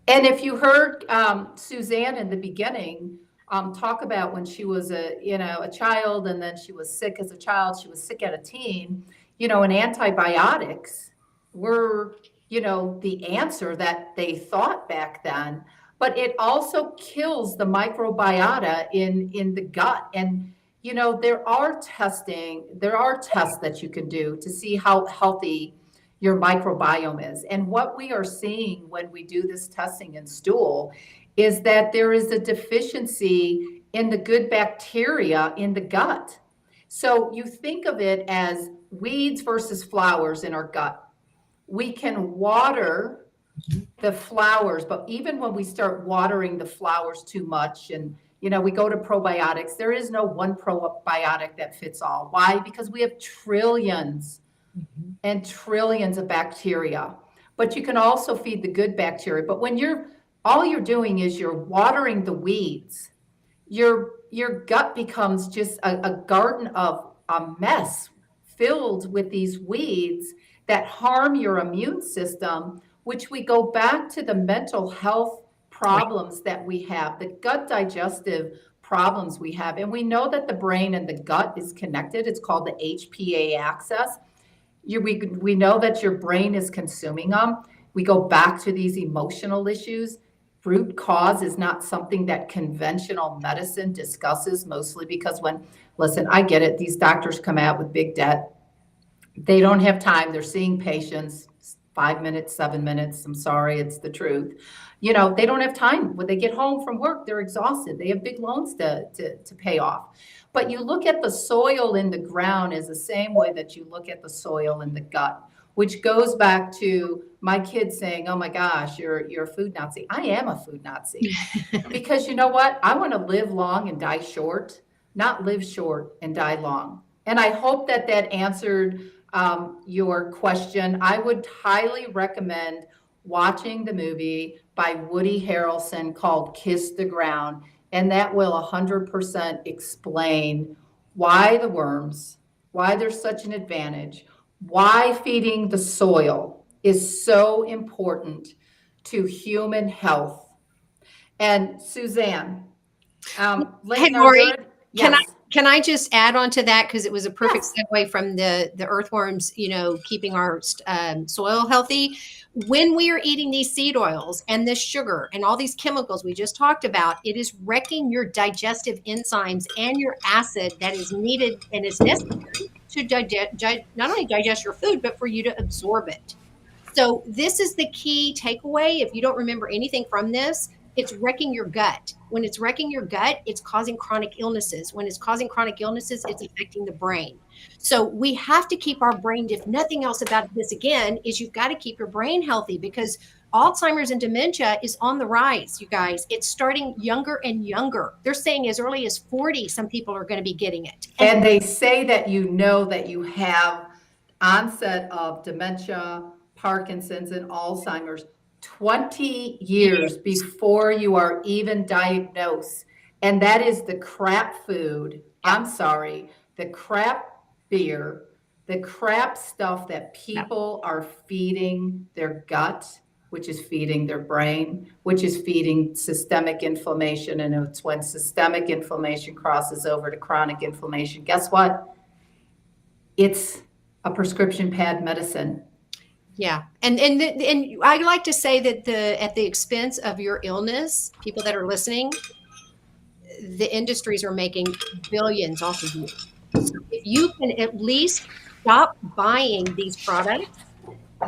And if you heard Suzanne in the beginning talk about when she was a child, and then she was sick as a child, she was sick as a teen, and antibiotics were, the answer that they thought back then, but it also kills the microbiota in the gut. And, there are tests that you can do to see how healthy your microbiome is. And what we are seeing when we do this testing in stool is that there is a deficiency in the good bacteria in the gut. So you think of it as weeds versus flowers in our gut. We can water the flowers, but even when we start watering the flowers too much, and we go to probiotics, there is no one probiotic that fits all. Why? Because we have trillions and trillions of bacteria. But you can also feed the good bacteria. But when all you're doing is you're watering the weeds, your gut becomes just a garden of a mess filled with these weeds that harm your immune system, which we go back to the mental health problems that we have, the gut digestive problems we have. And we know that the brain and the gut is connected. It's called the HPA axis. We know that your brain is consuming them. We go back to these emotional issues. Root cause is not something that conventional medicine discusses, mostly because listen, I get it. These doctors come out with big debt. They don't have time. They're seeing patients 5 minutes, 7 minutes. I'm sorry, it's the truth. They don't have time. When they get home from work, they're exhausted. They have big loans to pay off. But you look at the soil in the ground is the same way that you look at the soil in the gut, which goes back to my kids saying, "Oh my gosh, you're a food Nazi." I am a food Nazi because you know what? I want to live long and die short, not live short and die long. And I hope that answered your question. I would highly recommend watching the movie by Woody Harrelson called Kiss the Ground, and that will 100% explain why the worms, why there's such an advantage, why feeding the soil is so important to human health. And Suzanne, Hey, Layton, Lori, yes. Can I just add on to that? Because it was a perfect Yes. segue from the earthworms, keeping our soil healthy. When we are eating these seed oils and this sugar and all these chemicals we just talked about, it is wrecking your digestive enzymes and your acid that is needed and is necessary to not only digest your food, but for you to absorb it. So this is the key takeaway. If you don't remember anything from this, it's wrecking your gut. When it's wrecking your gut, it's causing chronic illnesses. When it's causing chronic illnesses, it's affecting the brain. So we have to keep our brain, if nothing else about this again, is you've got to keep your brain healthy because Alzheimer's and dementia is on the rise, you guys. It's starting younger and younger. They're saying as early as 40, some people are going to be getting it. And they say that that you have onset of dementia, Parkinson's, and Alzheimer's 20 years before you are even diagnosed. And that is the crap food. I'm sorry, the crap beer, the crap stuff that people are feeding their gut, which is feeding their brain, which is feeding systemic inflammation. And it's when systemic inflammation crosses over to chronic inflammation, guess what? It's a prescription pad medicine. Yeah. And I like to say that at the expense of your illness, people that are listening, the industries are making billions off of you. So if you can at least stop buying these products,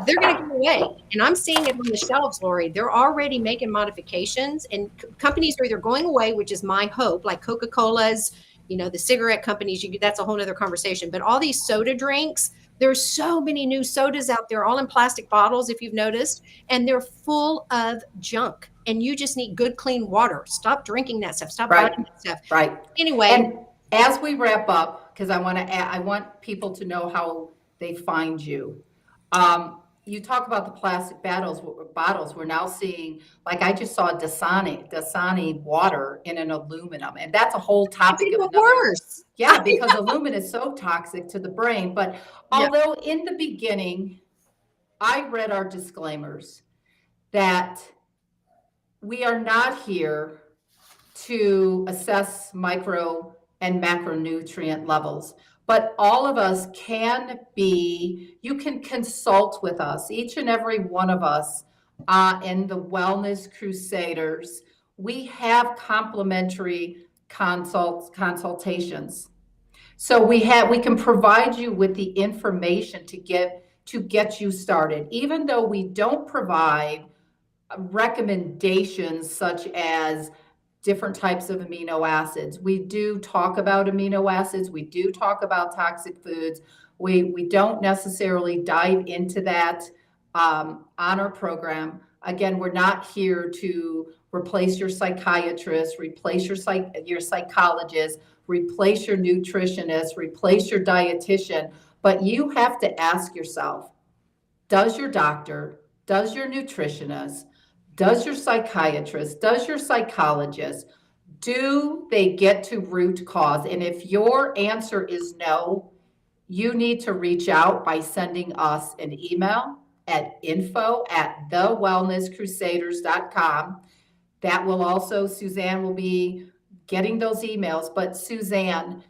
they're going to go away. And I'm seeing it on the shelves, Lori. They're already making modifications and companies are either going away, which is my hope, like Coca-Cola's, the cigarette companies, that's a whole nother conversation. But all these soda drinks, there's so many new sodas out there, all in plastic bottles, if you've noticed, and they're full of junk. And you just need good, clean water. Stop drinking that stuff. Stop buying that stuff. Right. Anyway. And as we wrap up, because I want people to know how they find you. You talk about the plastic bottles. We're now seeing, like I just saw Dasani water in an aluminum, and that's a whole topic of another. Worse. Yeah, because aluminum is so toxic to the brain. But although in the beginning, I read our disclaimers that we are not here to assess micro and macronutrient levels. But all of us can be, you can consult with us, each and every one of us in the Wellness Crusaders. We have complimentary consultations. So we can provide you with the information to get you started. Even though we don't provide recommendations such as different types of amino acids. We do talk about amino acids. We do talk about toxic foods. We don't necessarily dive into that on our program. Again, we're not here to replace your psychiatrist, replace your psychologist, replace your nutritionist, replace your dietitian. But you have to ask yourself, does your doctor, does your nutritionist, does your psychiatrist, does your psychologist, do they get to root cause? And if your answer is no, you need to reach out by sending us an email at info@TheWellnessCrusaders.com. That will also, Suzanne will be getting those emails. But Suzanne,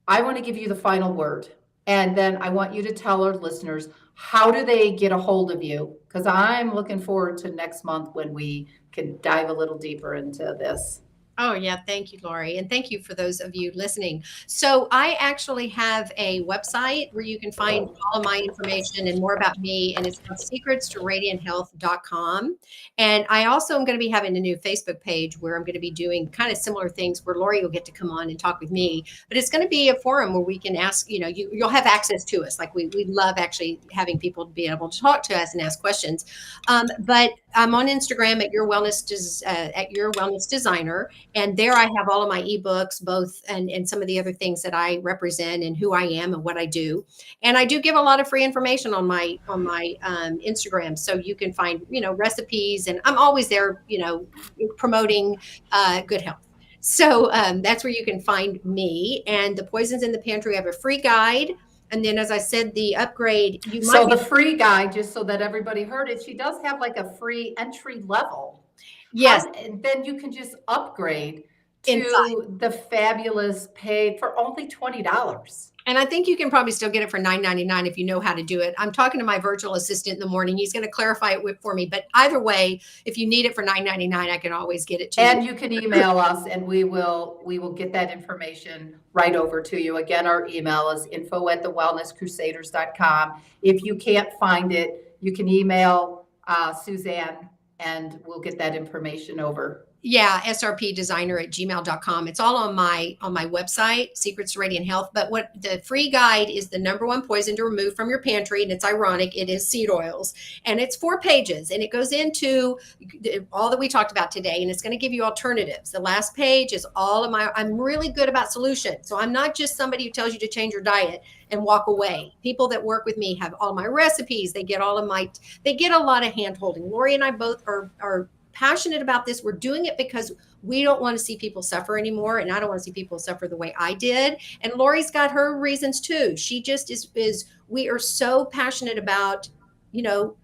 I want to give you the final word. And then I want you to tell our listeners, how do they get a hold of you? Because I'm looking forward to next month when we can dive a little deeper into this. Oh, yeah. Thank you, Lori. And thank you for those of you listening. So I actually have a website where you can find all of my information and more about me. And it's called secretstoRadiantHealth.com. And I also am going to be having a new Facebook page where I'm going to be doing kind of similar things where Lori will get to come on and talk with me. But it's going to be a forum where we can ask, you'll have access to us. Like we love actually having people be able to talk to us and ask questions. But I'm on Instagram at Your Wellness Designer. And there I have all of my ebooks, both and some of the other things that I represent and who I am and what I do. And I do give a lot of free information on my Instagram, so you can find recipes, and I'm always there, promoting good health. So that's where you can find me. And the Poisons in the Pantry, I have a free guide. And then, as I said, the upgrade. The free guide, just so that everybody heard it, she does have like a free entry level. Yes. And then you can just upgrade to the fabulous paid for only $20. And I think you can probably still get it for $9.99 if you know how to do it. I'm talking to my virtual assistant in the morning. He's going to clarify it for me. But either way, if you need it for $9.99, I can always get it to you. And you can email us, and we will get that information right over to you. Again, our email is info@thewellnesscrusaders.com. If you can't find it, you can email Suzanne, and we'll get that information over. Yeah, srpdesigner@gmail.com. It's all on my website, Secrets to Radiant Health. But what the free guide is, the number one poison to remove from your pantry, and it's ironic, it is seed oils. And it's 4 pages, and it goes into all that we talked about today, and it's going to give you alternatives. The last page is all of I'm really good about solutions. So I'm not just somebody who tells you to change your diet and walk away. People that work with me have all my recipes. They get a lot of hand holding. Lori and I both are passionate about this. We're doing it because we don't want to see people suffer anymore. And I don't want to see people suffer the way I did. And Lori's got her reasons too. She just we are so passionate about,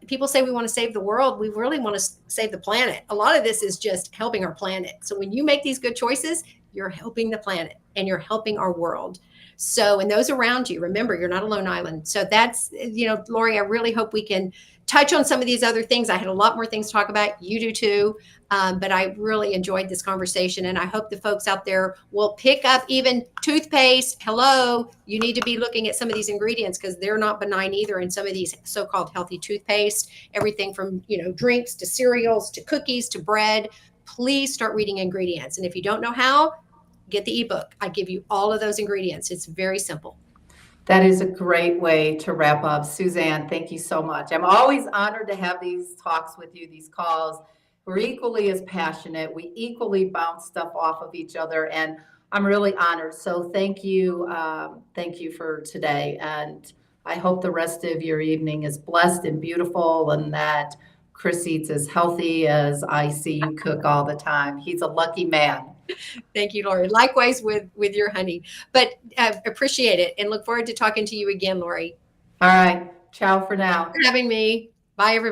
people say we want to save the world. We really want to save the planet. A lot of this is just helping our planet. So when you make these good choices, you're helping the planet and you're helping our world. So, and those around you, remember, you're not a lone island. So that's, Lori, I really hope we can touch on some of these other things. I had a lot more things to talk about. You do too. But I really enjoyed this conversation. And I hope the folks out there will pick up even toothpaste. Hello, you need to be looking at some of these ingredients because they're not benign either in some of these so-called healthy toothpaste, everything from, drinks to cereals to cookies to bread. Please start reading ingredients. And if you don't know how, get the ebook. I give you all of those ingredients. It's very simple. That is a great way to wrap up. Suzanne, thank you so much. I'm always honored to have these talks with you, these calls. We're equally as passionate. We equally bounce stuff off of each other, and I'm really honored. So thank you. Thank you for today. And I hope the rest of your evening is blessed and beautiful, and that Chris eats as healthy as I see you cook all the time. He's a lucky man. Thank you, Lori. Likewise with your honey. But appreciate it and look forward to talking to you again, Lori. All right. Ciao for now. Thanks for having me. Bye, everybody.